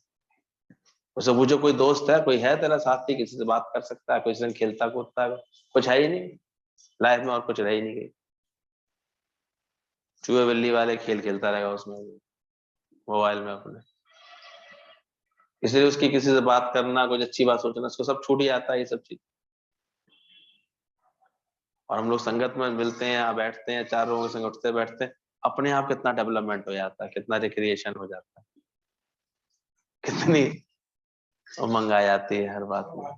Speaker 2: उसे पूछो कोई दोस्त है, कोई है तेरा साथी, किसी से बात कर सकता है, कोई संग खेलता कूदता है? कुछ है ही नहीं लाइफ में, और कुछ रह ही नहीं गई। चूहे बिल्ली वाले खेल खेलता रहेगा उसमें, मोबाइल में अपने। इसलिए उसकी किसी से बात करना, कुछ अच्छी बात सोचना, उसको सब छूट ही आता है ये सब चीज। और हम लोग संगत में मिलते हैं, यहाँ बैठते हैं, चार लोगों के संग उठते बैठते हैं, अपने आप कितना डेवलपमेंट हो जाता है, कितना रिक्रिएशन हो जाता है, कितनी उमंग आ जाती है हर बात में।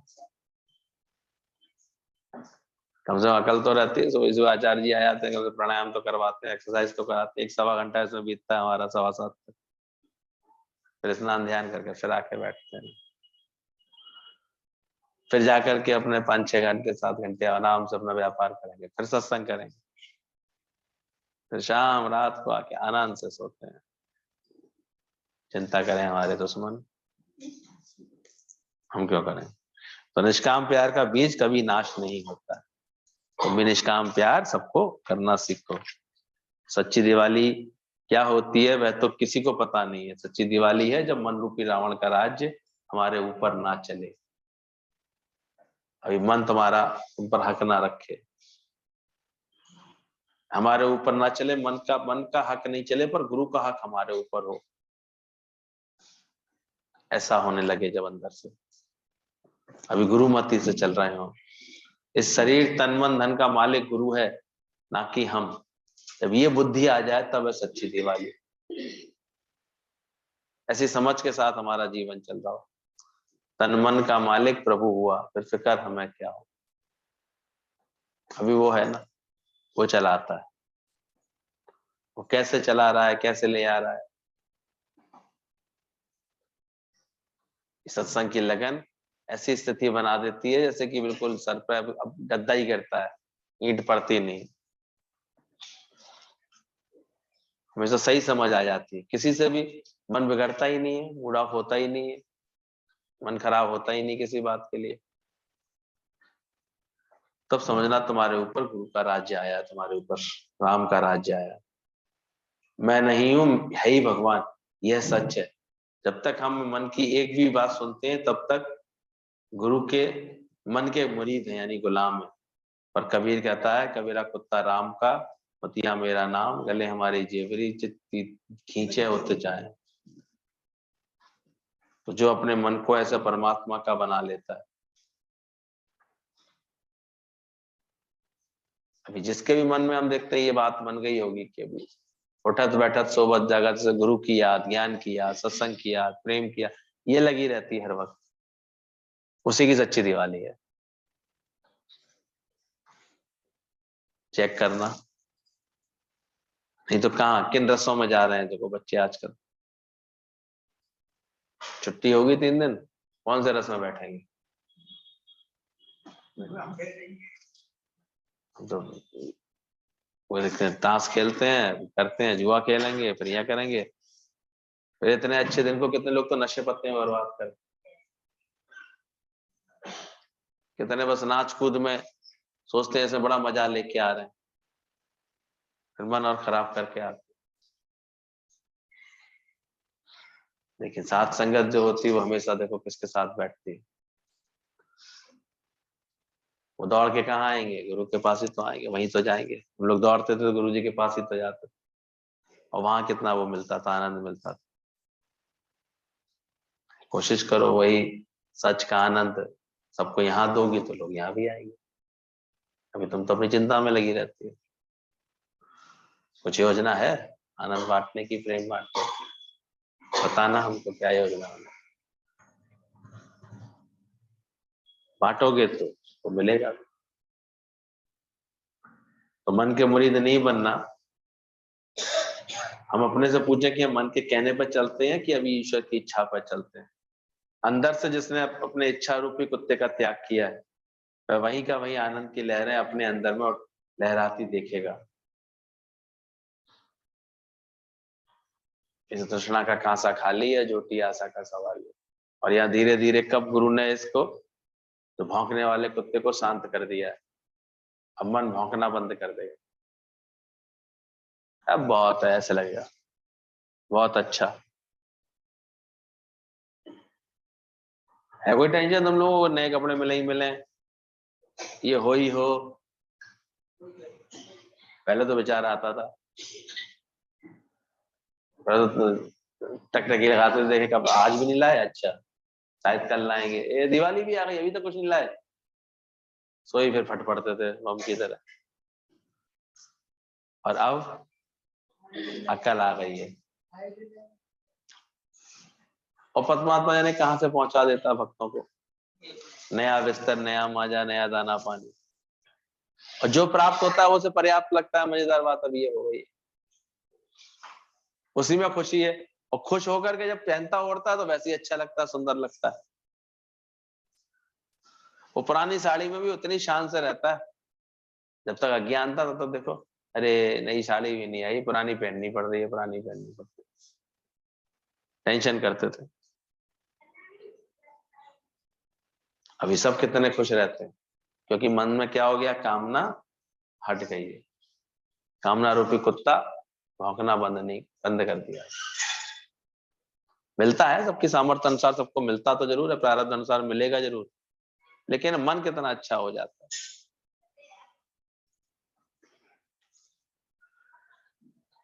Speaker 2: कम से कम अकल तो रहती है। सुबह सुबह आचार्य जी आ जाते हैं, प्राणायाम तो करवाते हैं, एक्सरसाइज तो कराते हैं, 1-1.25 घंटा इसमें बीतता है हमारा, 7:15। फिर स्नान ध्यान करके फिर आके बैठते हैं, फिर जाकर के अपने 5-6 घंटे 7 घंटे आराम से अपना व्यापार करेंगे, फिर सत्संग करेंगे, फिर शाम रात को आके आनंद से सोते हैं। चिंता करें हमारे दुश्मन, हम क्यों करें? तो निष्काम प्यार का बीज कभी नाश नहीं होता। तुम भी निष्काम प्यार सबको करना सीखो। सच्ची दिवाली क्या होती है वह तो किसी को पता नहीं है। सच्ची दिवाली है जब मन रूपी रावण का राज्य हमारे ऊपर ना चले। अभी मन तुम्हारा तुम पर हक ना रखे, हमारे ऊपर ना चले, मन का हक नहीं चले, पर गुरु का हक हमारे ऊपर हो। ऐसा होने लगे जब अंदर से, अभी गुरुमति से चल रहे हो। इस शरीर तन मन धन का मालिक गुरु है, ना कि हम। जब ये बुद्धि आ जाए तब है सच्ची दिवाली। ऐसी समझ के साथ हमारा जीवन चल रहा हो, तन मन का मालिक प्रभु हुआ, फिर फिक्र हमें क्या हो। अभी वो है ना, वो चलाता है, वो कैसे चला रहा है, कैसे ले आ रहा है। सत्संग की लगन ऐसी स्थिति बना देती है जैसे कि बिल्कुल सर पे अब गद्दा ही गिरता है, ईंट पड़ती नहीं। हमेशा सही समझ आ जाती है, किसी से भी मन बिगड़ता ही नहीं है, मूड ऑफ होता ही नहीं है, मन खराब होता ही नहीं किसी बात के लिए। तब समझना तुम्हारे ऊपर गुरु का राज्य आया, तुम्हारे ऊपर राम का राज्य आया। मैं नहीं हूं, है ही भगवान, यह सच है। जब तक हम मन की एक भी बात सुनते हैं तब तक गुरु के मन के मुरीद हैं, यानी गुलाम है। पर कबीर कहता है, कबीरा कुत्ता राम का, मतिया मेरा नाम, गले हमारी जेवरी, चित्ती खींचे होते जाए। तो जो अपने मन को ऐसे परमात्मा का बना लेता है, अभी जिसके भी मन में हम देखते हैं ये बात बन गई होगी कि अभी उठत बैठत सोबत जागत से गुरु की याद, ज्ञान की याद, सत्संग की याद, प्रेम की याद, ये लगी रहती है हर वक्त। उसी की सच्ची दिवाली है। चेक करना, नहीं तो कहाँ किन रसों में जा रहे हैं देखो बच्चे आजकल। छुट्टी होगी 3 दिन, कौन से रस में बैठेंगे? तो वो देखते हैं ताश खेलते हैं, करते हैं, जुआ खेलेंगे, फिर यह करेंगे। फिर इतने अच्छे दिन को कितने लोग तो नशे पत्ते में बर्बाद कर, कितने बस नाच कूद में सोचते हैं इसमें बड़ा मजा लेके आ रहे हैं, फिर मन और खराब करके आते। लेकिन साथ संगत जो होती है वो हमेशा देखो किसके साथ बैठती है। वो दौड़ के कहाँ आएंगे, गुरु के पास ही तो आएंगे, वहीं तो जाएंगे। हम लोग दौड़ते थे तो गुरु जी के पास ही तो जाते थे, और वहां कितना वो मिलता था, आनंद मिलता था। कोशिश करो वही सच का आनंद सबको यहाँ दोगी तो लोग यहाँ भी आएंगे। अभी तुम तो अपनी चिंता में लगी रहती है। कुछ योजना है आनंद बांटने की, प्रेम बांटने की? बताना हमको क्या योजना है। बांटोगे तो मिलेगा। तो मन के मुरीद नहीं बनना। हम अपने से पूछे कि हम मन के कहने पर चलते हैं कि अभी ईश्वर की इच्छा पर चलते हैं। अंदर से जिसने अपने इच्छा रूपी कुत्ते का त्याग किया है, वह वहीं का वहीं आनंद की लहरें अपने अंदर में और लहराती देखेगा। इस तृष्णा का कांसा खाली है, झूठी आशा का सवाल है। और यहाँ धीरे धीरे कब गुरु ने इसको, तो भौंकने वाले कुत्ते को शांत कर दिया है। अब मन भौंकना बंद कर देगा। अब बहुत है, ऐसे लगेगा बहुत अच्छा है। कोई टेंशन तुम लोगों को, नए कपड़े मिले ही मिले, ये हो ही हो। पहले तो बेचारा आता था, पहले तो टकटकी लगाते देखे, कब आज भी नहीं लाए, अच्छा शायद कल लाएंगे, ये दिवाली भी आ गई अभी तक कुछ नहीं लाए। सोई फिर फट पड़ते थे बम की तरह। और अब अक्ल आ गई है। और परमात्मा जाने कहां से पहुंचा देता भक्तों को, नया बिस्तर, नया माजा, नया दाना पानी। और जो प्राप्त होता है वो उसे पर्याप्त लगता है। मजेदार बात अब ये हो गई, उसी में खुशी है। और खुश होकर के जब पहनता ओढ़ता है तो वैसे ही अच्छा लगता है, सुंदर लगता है। वो पुरानी साड़ी में भी उतनी शान से रहता है। जब तक अज्ञानता था तो देखो, अरे नई साड़ी भी नहीं आई, पुरानी पहननी पड़ रही है, पुरानी पहननी पड़ती है, टेंशन करते थे। अभी सब कितने खुश रहते हैं, क्योंकि मन में क्या हो गया, कामना हट गई है। कामना रूपी कुत्ता भौंकना बंद कर दिया। मिलता है सबकी सामर्थ्य अनुसार, सबको मिलता तो जरूर है, प्रारब्ध अनुसार मिलेगा जरूर, लेकिन मन कितना अच्छा हो जाता है।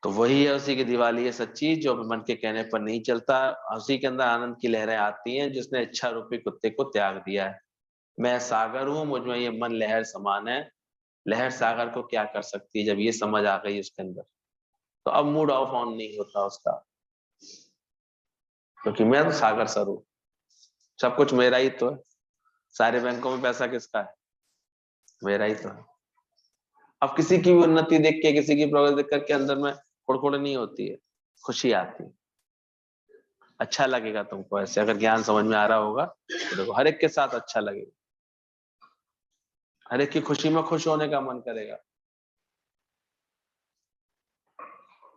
Speaker 2: तो वही है, उसी की दिवाली है सच्ची, जो मन के कहने पर नहीं चलता। उसी के अंदर आनंद की लहरें आती हैं, जिसने इच्छा रूपी कुत्ते को त्याग दिया है। मैं सागर हूं, मुझ में ये मन लहर समान है। लहर सागर को क्या कर सकती है, जब ये समझ आ गई उसके अंदर, तो अब मूड ऑफ ऑन नहीं होता उसका, क्योंकि मैं तो सागर सर हूं, सब कुछ मेरा ही तो है। सारे बैंकों में पैसा किसका है, मेरा ही तो है। अब किसी की भी उन्नति देख के, किसी की प्रगति देख करके अंदर में खुड़खुड़ नहीं होती है, खुशी आती है। अच्छा लगेगा तुमको ऐसे, अगर ज्ञान समझ में आ रहा होगा तो देखो, हर एक के साथ अच्छा लगेगा, हर एक की खुशी में खुश होने का मन करेगा।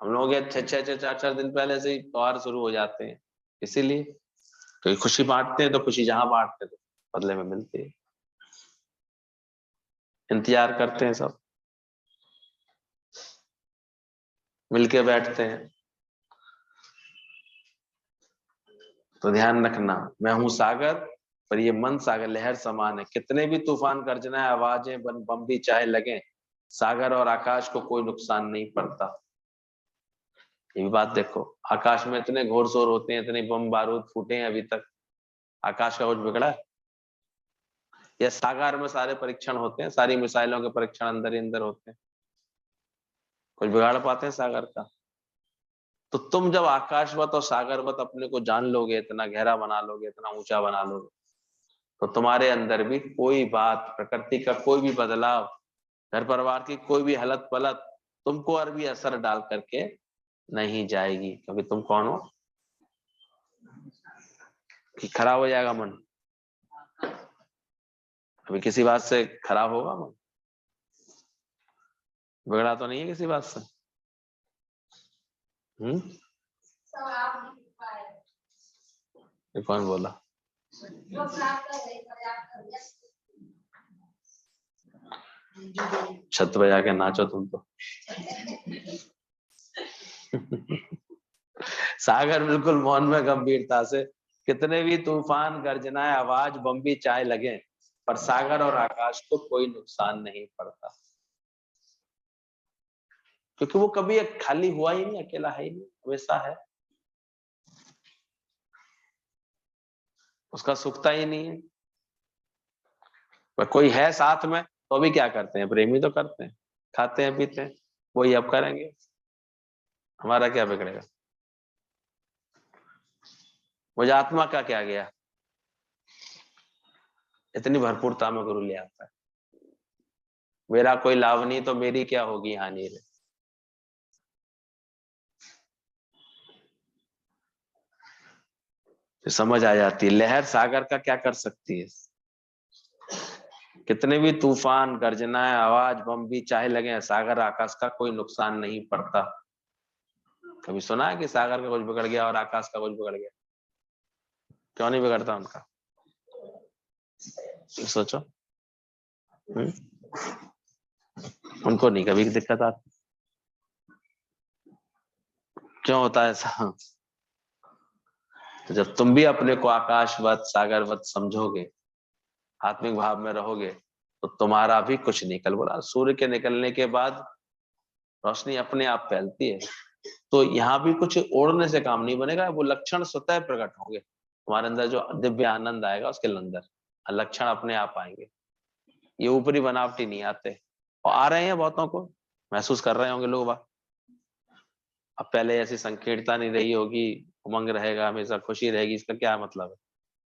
Speaker 2: हम लोग ये 6-6 4-4 दिन पहले से ही त्योहार शुरू हो जाते हैं, इसीलिए क्योंकि खुशी बांटते हैं, तो खुशी जहां बांटते हैं तो बदले में मिलती है। इंतजार करते हैं सब, मिलके बैठते हैं। तो ध्यान रखना, मैं हूं सागर, पर ये मन सागर लहर समान है। कितने भी तूफान गर्जनाएं, आवाजें, बम भी चाहे लगे, सागर और आकाश को कोई नुकसान नहीं पड़ता। ये भी बात देखो, आकाश में इतने घोर शोर होते हैं, इतने बम बारूद फूटे हैं, अभी तक आकाश का कुछ बिगड़ा है? या सागर में सारे परीक्षण होते हैं, सारी मिसाइलों के परीक्षण अंदर ही अंदर होते हैं, कुछ बिगाड़ पाते हैं सागर का? तो तुम जब आकाशवत और सागरवत अपने को जान लोगे, इतना गहरा बना लोगे, इतना ऊंचा बना लोगे, तो तुम्हारे अंदर भी कोई बात, प्रकृति का कोई भी बदलाव, घर परिवार की कोई भी हलत पलत तुमको और भी असर डाल करके नहीं जाएगी। क्योंकि तुम कौन हो कि खराब हो जाएगा मन? अभी किसी बात से खराब होगा मन? बिगड़ा तो नहीं है किसी बात से? ये कौन बोला? छत पे जाके नाचो तुम तो। सागर बिल्कुल मौन में गंभीरता से, कितने भी तूफान गर्जनाएं आवाज बम्बी चाहे लगे, पर सागर और आकाश को कोई नुकसान नहीं पड़ता, क्योंकि वो कभी खाली हुआ ही नहीं, अकेला है ही नहीं, हमेशा है, उसका सुखता ही नहीं है। पर कोई है साथ में तो भी क्या करते हैं, प्रेमी तो करते हैं, खाते हैं पीते हैं, वही अब करेंगे, हमारा क्या बिगड़ेगा। मुझे आत्मा का क्या गया, इतनी भरपूरता में गुरु ले आता है। मेरा कोई लाभ नहीं तो मेरी क्या होगी हानि रे। तो समझ आ जाती है लहर सागर का क्या कर सकती है। कितने भी तूफान गर्जनाएं आवाज बम्बी चाहे लगे, सागर आकाश का कोई नुकसान नहीं पड़ता। कभी सुना है कि सागर का कुछ बिगड़ गया और आकाश का कुछ बिगड़ गया? क्यों नहीं बिगड़ता उनका, सोचो। उनको नहीं कभी दिक्कत आती, क्यों होता है ऐसा? तो जब तुम भी अपने को आकाशवत सागरवत समझोगे, आत्मिक भाव में रहोगे, तो तुम्हारा भी कुछ निकल, बोला सूर्य के निकलने के बाद रोशनी अपने आप फैलती है, तो यहाँ भी कुछ ओढ़ने से काम नहीं बनेगा, वो लक्षण स्वतः प्रकट होंगे तुम्हारे अंदर, जो दिव्य आनंद आएगा उसके अंदर लक्षण अपने आप आएंगे, ये ऊपरी बनावटी नहीं आते। और आ रहे हैं, बहुतों को महसूस कर रहे होंगे लोग। अब पहले ऐसी संकीर्णता नहीं रही होगी, उमंग रहेगा, हमेशा खुशी रहेगी, इसका क्या मतलब है?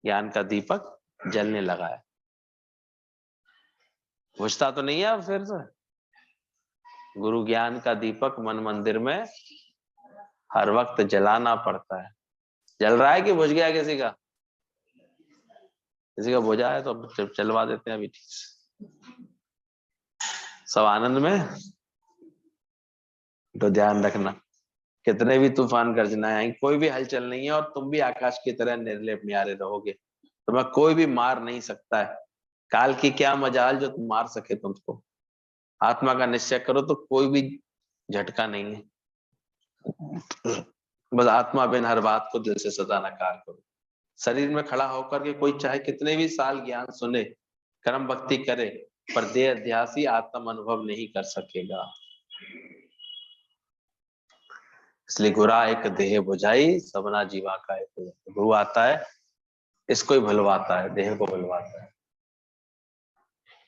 Speaker 2: ज्ञान का दीपक जलने लगा है, बुझता तो नहीं है अब फिर से। गुरु ज्ञान का दीपक मन मंदिर में हर वक्त जलाना पड़ता है। जल रहा है कि बुझ गया किसी का? किसी का बुझा है तो चलवा देते हैं अभी, ठीक से सब आनंद में। तो ध्यान रखना, कितने भी तूफान गर्जनाएं आएंगी, कोई भी हलचल नहीं है, और तुम भी आकाश की तरह निर्लेप न्यारे रहोगे, तुम्हें कोई भी मार नहीं सकता है। काल की क्या मजाल जो तुम मार सके तुमको। आत्मा का निश्चय करो तो कोई भी झटका नहीं है। बस आत्मा बिन हर बात को दिल से सदा नकार करो। शरीर में खड़ा होकर के कोई चाहे कितने भी साल ज्ञान सुने, कर्म भक्ति करे, पर देह अध्यासी आत्म अनुभव नहीं कर सकेगा। इसलिए गुरा एक देह बुझाई, सबना जीवा का एक। गुरु आता है, इसको ही भुलवाता है, देह को भुलवाता है।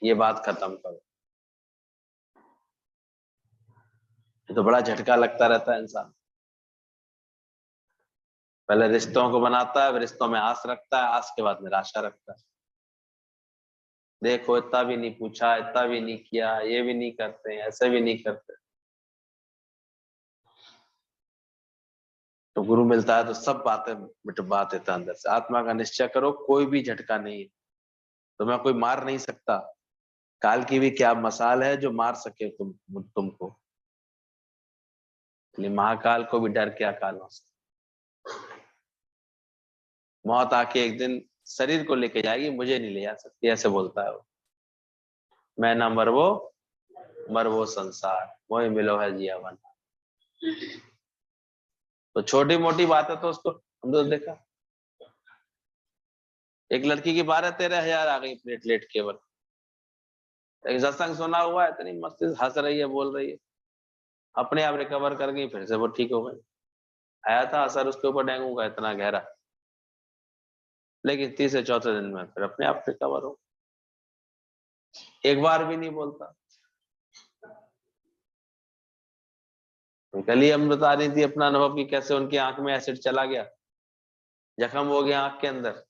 Speaker 2: ये बात खत्म करो। तो बड़ा झटका लगता रहता है इंसान, पहले रिश्तों को बनाता है, रिश्तों में आस रखता है, आस के बाद निराशा रखता है। देखो इतना भी नहीं पूछा, इतना भी नहीं किया, ये भी नहीं करते, ऐसे भी नहीं करते। तो गुरु मिलता है तो सब बातें मिटवा देता है अंदर से। आत्मा का निश्चय करो, कोई भी झटका नहीं है, तुम्हें कोई मार नहीं सकता। काल की भी क्या मसाल है जो मार सके तुमको। महाकाल को भी डर क्या काल हो सकता। मौत आके एक दिन शरीर को लेके जाएगी, मुझे नहीं ले जा सकती, ऐसे बोलता है वो। मैं ना मरवो संसार, वही मिलो है जीवन। तो छोटी मोटी बात है तो उसको हम तो देखा, एक लड़की की 12-13 हजार आ गई प्लेटलेट केवल। एक सत्संग सुना हुआ है, इतनी मस्ती हंस रही है, बोल रही है, अपने आप रिकवर कर गई, फिर से वो ठीक हो गई। आया था असर उसके ऊपर डेंगू का इतना गहरा, लेकिन तीसरे चौथे दिन में फिर अपने आप रिकवर हो। एक बार भी नहीं बोलता। कल ही हम बता रही थी अपना अनुभव कि कैसे उनकी आंख में एसिड चला गया, जख्म हो गया आंख के अंदर।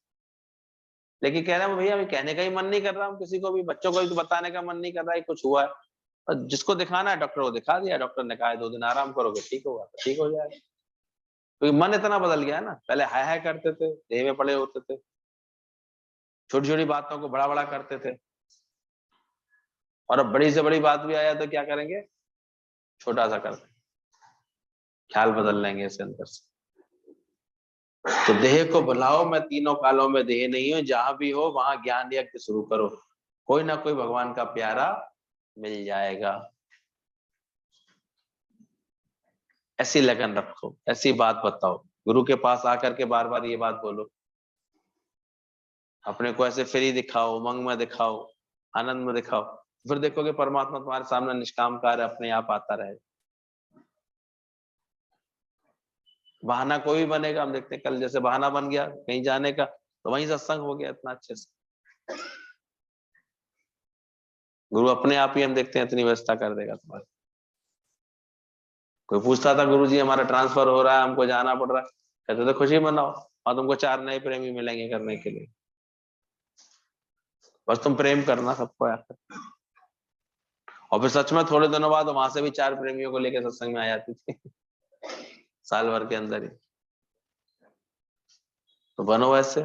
Speaker 2: लेकिन कह रहा है भैया, अभी कहने का ही मन नहीं कर रहा, हम किसी को भी, बच्चों को भी बताने का मन नहीं कर रहा है कुछ हुआ है। और जिसको दिखाना है डॉक्टर को दिखा दिया, डॉक्टर ने कहा 2 दिन आराम करोगे ठीक होगा, तो ठीक हो जाएगा। क्योंकि मन इतना बदल गया है ना, पहले हाय हाय करते थे, देह में पड़े होते थे, छोटी छोटी बातों को बड़ा बड़ा करते थे, और अब बड़ी से बड़ी बात भी आया तो क्या करेंगे, छोटा सा करते, ख्याल बदल लेंगे इसके अंदर से। तो देह को बुलाओ, मैं तीनों कालों में देह नहीं हूं, जहां भी हो वहां ज्ञान यज्ञ शुरू करो, कोई ना कोई भगवान का प्यारा मिल जाएगा। ऐसी लगन रखो, ऐसी बात बताओ, गुरु के पास आकर के बार बार ये बात बोलो, अपने को ऐसे फ्री दिखाओ, उमंग में दिखाओ, आनंद में दिखाओ, फिर देखोगे परमात्मा तुम्हारे सामने निष्काम कार्य अपने आप आता रहेगा। बहाना कोई भी बनेगा, हम देखते हैं कल जैसे बहाना बन गया कहीं जाने का, तो वहीं सत्संग हो गया इतना अच्छे से। गुरु अपने आप ही हम देखते हैं इतनी व्यवस्था कर देगा तुम्हारी। कोई पूछता था गुरु जी हमारा ट्रांसफर हो रहा है, हमको जाना पड़ रहा है, कहते थे खुशी मनाओ और तुमको 4 नए प्रेमी मिलेंगे करने के लिए, बस तुम प्रेम करना सबको यार। और फिर सच में थोड़े दिनों बाद वहां से भी 4 प्रेमियों को लेकर सत्संग में आ जाती थी साल भर के अंदर ही। तो बनो ऐसे,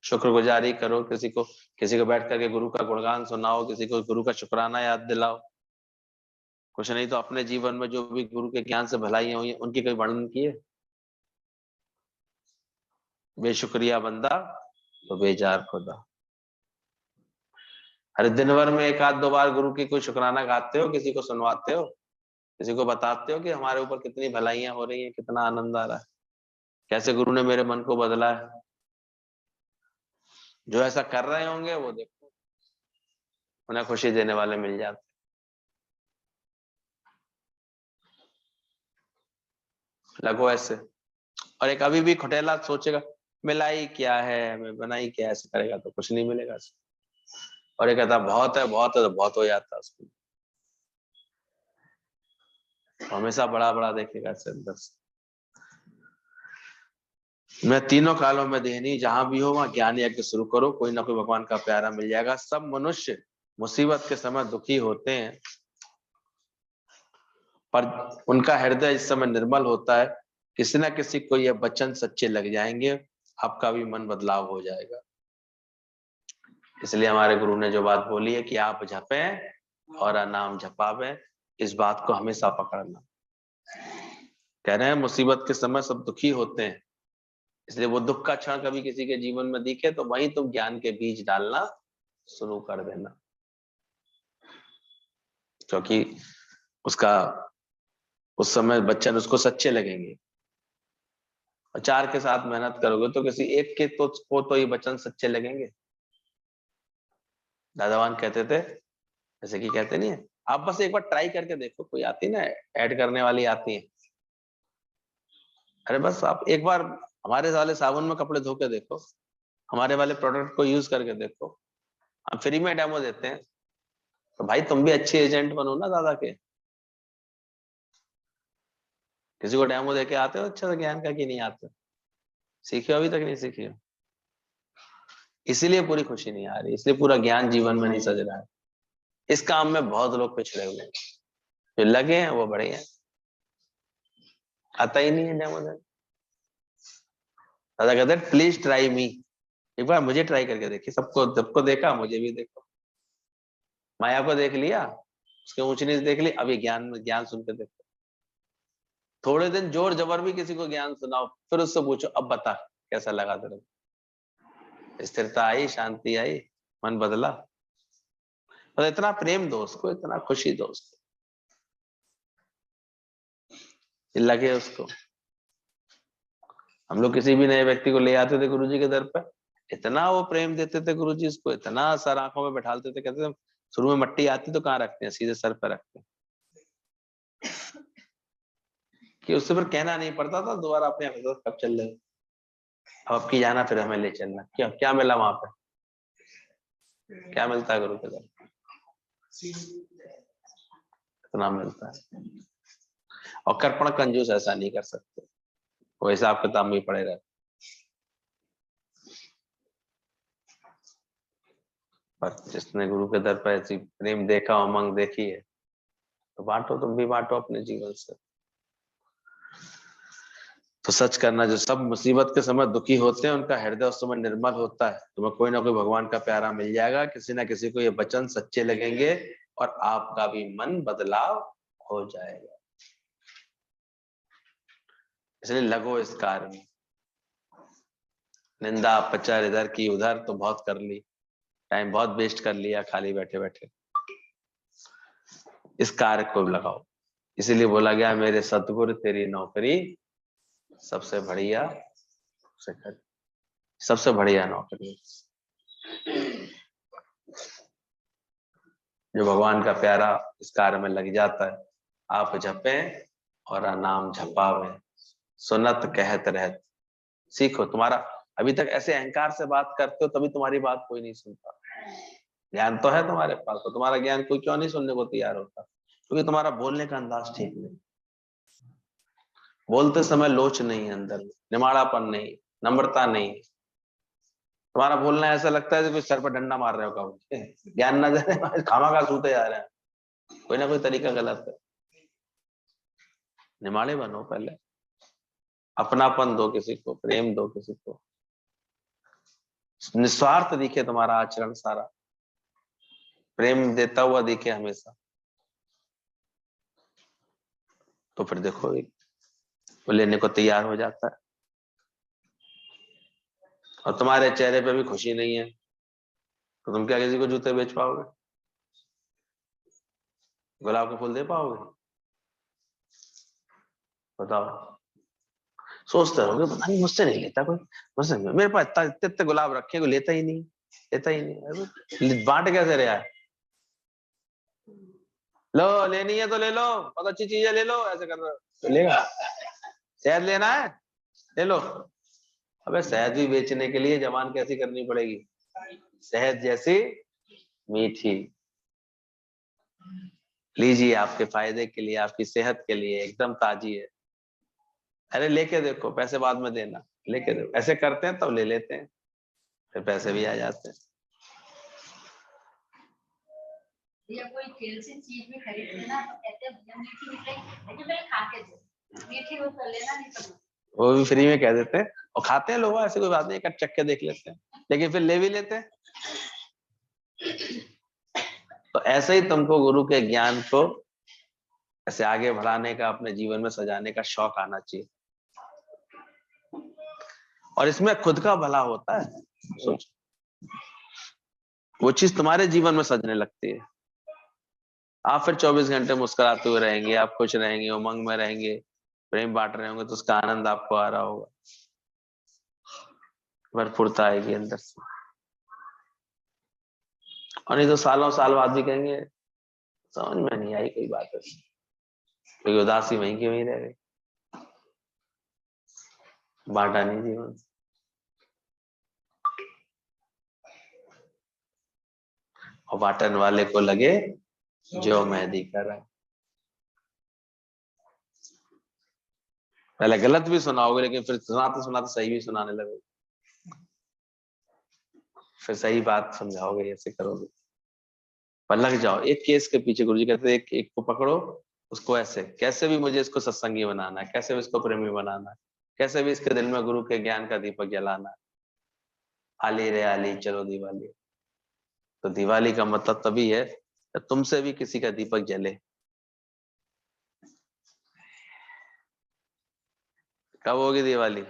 Speaker 2: शुक्रगुजारी करो, किसी को बैठ करके गुरु का गुणगान सुनाओ, किसी को गुरु का शुक्राना याद दिलाओ। कुछ नहीं तो अपने जीवन में जो भी गुरु के ज्ञान से भलाइयां हुई उनकी कोई वर्णन किए। बेशुक्रिया बंदा तो बेजार खुदा। अरे दिन भर में 1-2 बार गुरु की कोई शुक्राना गाते हो, किसी को सुनवाते हो, किसी को बताते हो कि हमारे ऊपर कितनी भलाइयां हो रही हैं, कितना आनंद आ रहा है, कैसे गुरु ने मेरे मन को बदला है। जो ऐसा कर रहे होंगे वो देखो उन्हें खुशी देने वाले मिल जाते। लगो ऐसे। और एक अभी भी खुटेला सोचेगा मिलाई क्या है, मैं बनाई क्या, ऐसे करेगा तो कुछ नहीं मिलेगा। और ये कहता बहुत है तो बहुत हो जाता है उसको। हमेशा बड़ा बड़ा देखेगा ऐसे अंदर से। मैं तीनों कालों में देहनी, जहां भी हो वहां ज्ञान यज्ञ शुरू करो, कोई ना कोई भगवान का प्यारा मिल जाएगा। सब मनुष्य मुसीबत के समय दुखी होते हैं, पर उनका हृदय इस समय निर्मल होता है। किसी ना किसी को ये वचन सच्चे लग जाएंगे, आपका भी मन बदलाव हो जाएगा। इसलिए हमारे गुरु ने जो बात बोली है कि आप जपें और नाम जपावें, इस बात को हमेशा पकड़ना। कह रहे हैं मुसीबत के समय सब दुखी होते हैं, इसलिए वो दुख का क्षण कभी किसी के जीवन में दिखे तो वहीं तुम ज्ञान के बीज डालना शुरू कर देना, क्योंकि उसका उस समय बच्चन उसको सच्चे लगेंगे। और 4 के साथ मेहनत करोगे तो किसी एक के तो ये वचन सच्चे लगेंगे। दादावान कहते थे, जैसे कि कहते नहीं है, आप बस एक बार ट्राई करके देखो, कोई आती ना ऐड करने वाली आती है, अरे बस आप एक बार हमारे वाले साबुन में कपड़े धो के देखो, हमारे वाले प्रोडक्ट को यूज करके देखो, हम फ्री में डेमो देते हैं, तो भाई तुम भी अच्छे एजेंट बनो ना दादा के। किसी को डेमो देके आते हो अच्छा सा ज्ञान का कि नहीं आते? सीखे अभी तक नहीं सीखे हो, इसीलिए पूरी खुशी नहीं आ रही, इसलिए पूरा ज्ञान जीवन में नहीं सज रहा है। इस काम में बहुत लोग पिछड़े हुए हैं, जो लगे हैं वो बड़े हैं, आता ही नहीं है डेमो देने। दादा कहते हैं प्लीज ट्राई मी, एक बार मुझे ट्राई करके देखिए। सबको देखा, मुझे भी देखो। माया को देख लिया, उसके ऊंच नीच देख ली, अभी ज्ञान सुन के देखो। थोड़े दिन जोर जबर भी किसी को ज्ञान सुनाओ, फिर उससे पूछो अब बता कैसा लगा तेरे, स्थिरता आई, शांति आई, मन बदला, तो इतना प्रेम दो उसको, इतना खुशी दो उसको, लगे उसको। हम लोग किसी भी नए व्यक्ति को ले आते थे गुरुजी के दर पर, इतना वो प्रेम देते थे गुरुजी उसको, इतना सर आंखों में बैठालते थे, कहते थे शुरू में मट्टी आती तो कहाँ रखते हैं, सीधे सर पर रखते हैं, कि उससे फिर कहना नहीं पड़ता था दोबारा अपने आप कब चल रहे, अब की जाना फिर हमें ले चलना। क्या मिला वहां पे, क्या मिलता है गुरु के दर, इतना मिलता है। और कर्पण कंजूस ऐसा नहीं कर सकते, वो हिसाब किताब में पड़े रहते। पर जिसने गुरु के दर पर ऐसी प्रेम देखा, उमंग देखी है, तो बांटो, तुम भी बांटो अपने जीवन से। तो सच करना, जो सब मुसीबत के समय दुखी होते हैं उनका हृदय उस समय निर्मल होता है, तुम्हें कोई ना कोई भगवान का प्यारा मिल जाएगा, किसी ना किसी को ये वचन सच्चे लगेंगे और आपका भी मन बदलाव हो जाएगा। इसलिए लगो इस कार्य में। निंदा प्रचार इधर की उधर तो बहुत कर ली, टाइम बहुत वेस्ट कर लिया खाली बैठे बैठे, इस कार्य को लगाओ। इसीलिए बोला गया मेरे सतगुरु तेरी नौकरी सबसे बढ़िया सबसे बढ़िया नौकरी। जो भगवान का प्यारा इस कार्य में लग जाता है, आप जपे और नाम झपावे, सुनत कहत रहत। सीखो। तुम्हारा अभी तक ऐसे अहंकार से बात करते हो तभी तुम्हारी बात कोई नहीं सुनता। ज्ञान तो है तुम्हारे पास, तो तुम्हारा ज्ञान कोई क्यों नहीं सुनने को तैयार होता? क्योंकि तुम्हारा बोलने का अंदाज ठीक नहीं। बोलते समय लोच नहीं है अंदर, निमाड़ापन नहीं, नम्रता नहीं। तुम्हारा बोलना ऐसा लगता है जैसे सर पर डंडा मार रहे हो कभी। ज्ञान न जाने खामा खा सूते जा रहे हैं, कोई ना कोई तरीका गलत है। निमाड़े बनो पहले, अपनापन दो किसी को, प्रेम दो किसी को, निस्वार्थ दिखे तुम्हारा आचरण सारा, प्रेम देता हुआ दिखे हमेशा। तो फिर देखो वो लेने को तैयार हो जाता है। और तुम्हारे चेहरे पे भी खुशी नहीं है तो तुम क्या किसी को जूते बेच पाओगे? गुलाब के फूल दे पाओगे? बताओ। सोचते रहोगे पता नहीं मुझसे नहीं लेता कोई, मुझसे मेरे पास इतने इतने गुलाब रखे, कोई लेता ही नहीं, लेता ही नहीं। बांट कैसे रहा है? लो लेनी है तो ले लो, बहुत अच्छी चीज है, ले लो, ऐसे कर रहे हो तो लेगा। शहद लेना है ले लो। अबे शहद भी बेचने के लिए जबान कैसी करनी पड़ेगी? शहद जैसी मीठी। लीजिए, आपके फायदे के लिए, आपकी सेहत के लिए, एकदम ताजी है। अरे लेके देखो, पैसे बाद में देना, लेके देखो। ऐसे करते हैं तब ले लेते हैं, फिर पैसे भी आ जाते हैं।
Speaker 4: या कोई तेल से चीज भी खरीदते ना तो कहते हैं भैया मीठी मिठाई लेकिन पहले खा के दो, मीठी वो कर लेना नहीं तो
Speaker 2: वो भी फ्री में कह देते हैं और खाते हैं लोग, ऐसे कोई बात नहीं, एक चख के देख लेते हैं, लेकिन फिर ले भी लेते हैं। तो ऐसे ही तुमको गुरु के ज्ञान को ऐसे आगे बढ़ाने का, अपने जीवन में सजाने का शौक आना चाहिए। और इसमें खुद का भला होता है। सोचो, वो चीज तुम्हारे जीवन में सजने लगती है। आप फिर 24 घंटे मुस्कुराते हुए रहेंगे, आप खुश रहेंगे, उमंग में रहेंगे, प्रेम बांट रहे होंगे तो उसका आनंद आपको आ रहा होगा, भरपूरता आएगी अंदर से। और नहीं तो सालों साल बाद भी कहेंगे समझ में नहीं आई कोई बात है, क्योंकि उदासी वहीं की वहीं रह गई, बांटा नहीं जीवन। और बांटन वाले को लगे जो मेहंदी कर रहा है। पहले गलत भी सुनाओगे लेकिन फिर सुनाते सुनाते सही भी सुनाने लगोगे, फिर सही बात समझाओगे, ऐसे करोगे। पर लग जाओ एक केस के पीछे। गुरुजी कहते हैं एक को पकड़ो, उसको ऐसे कैसे भी मुझे इसको सत्संगी बनाना है, कैसे भी इसको प्रेमी बनाना है, कैसे भी इसके दिल में गुरु के ज्ञान का दीपक जलाना है। आली रे आली चलो दिवाली। तो दिवाली का मतलब तभी है जब तुमसे भी किसी का दीपक जले। कब होगी दिवाली?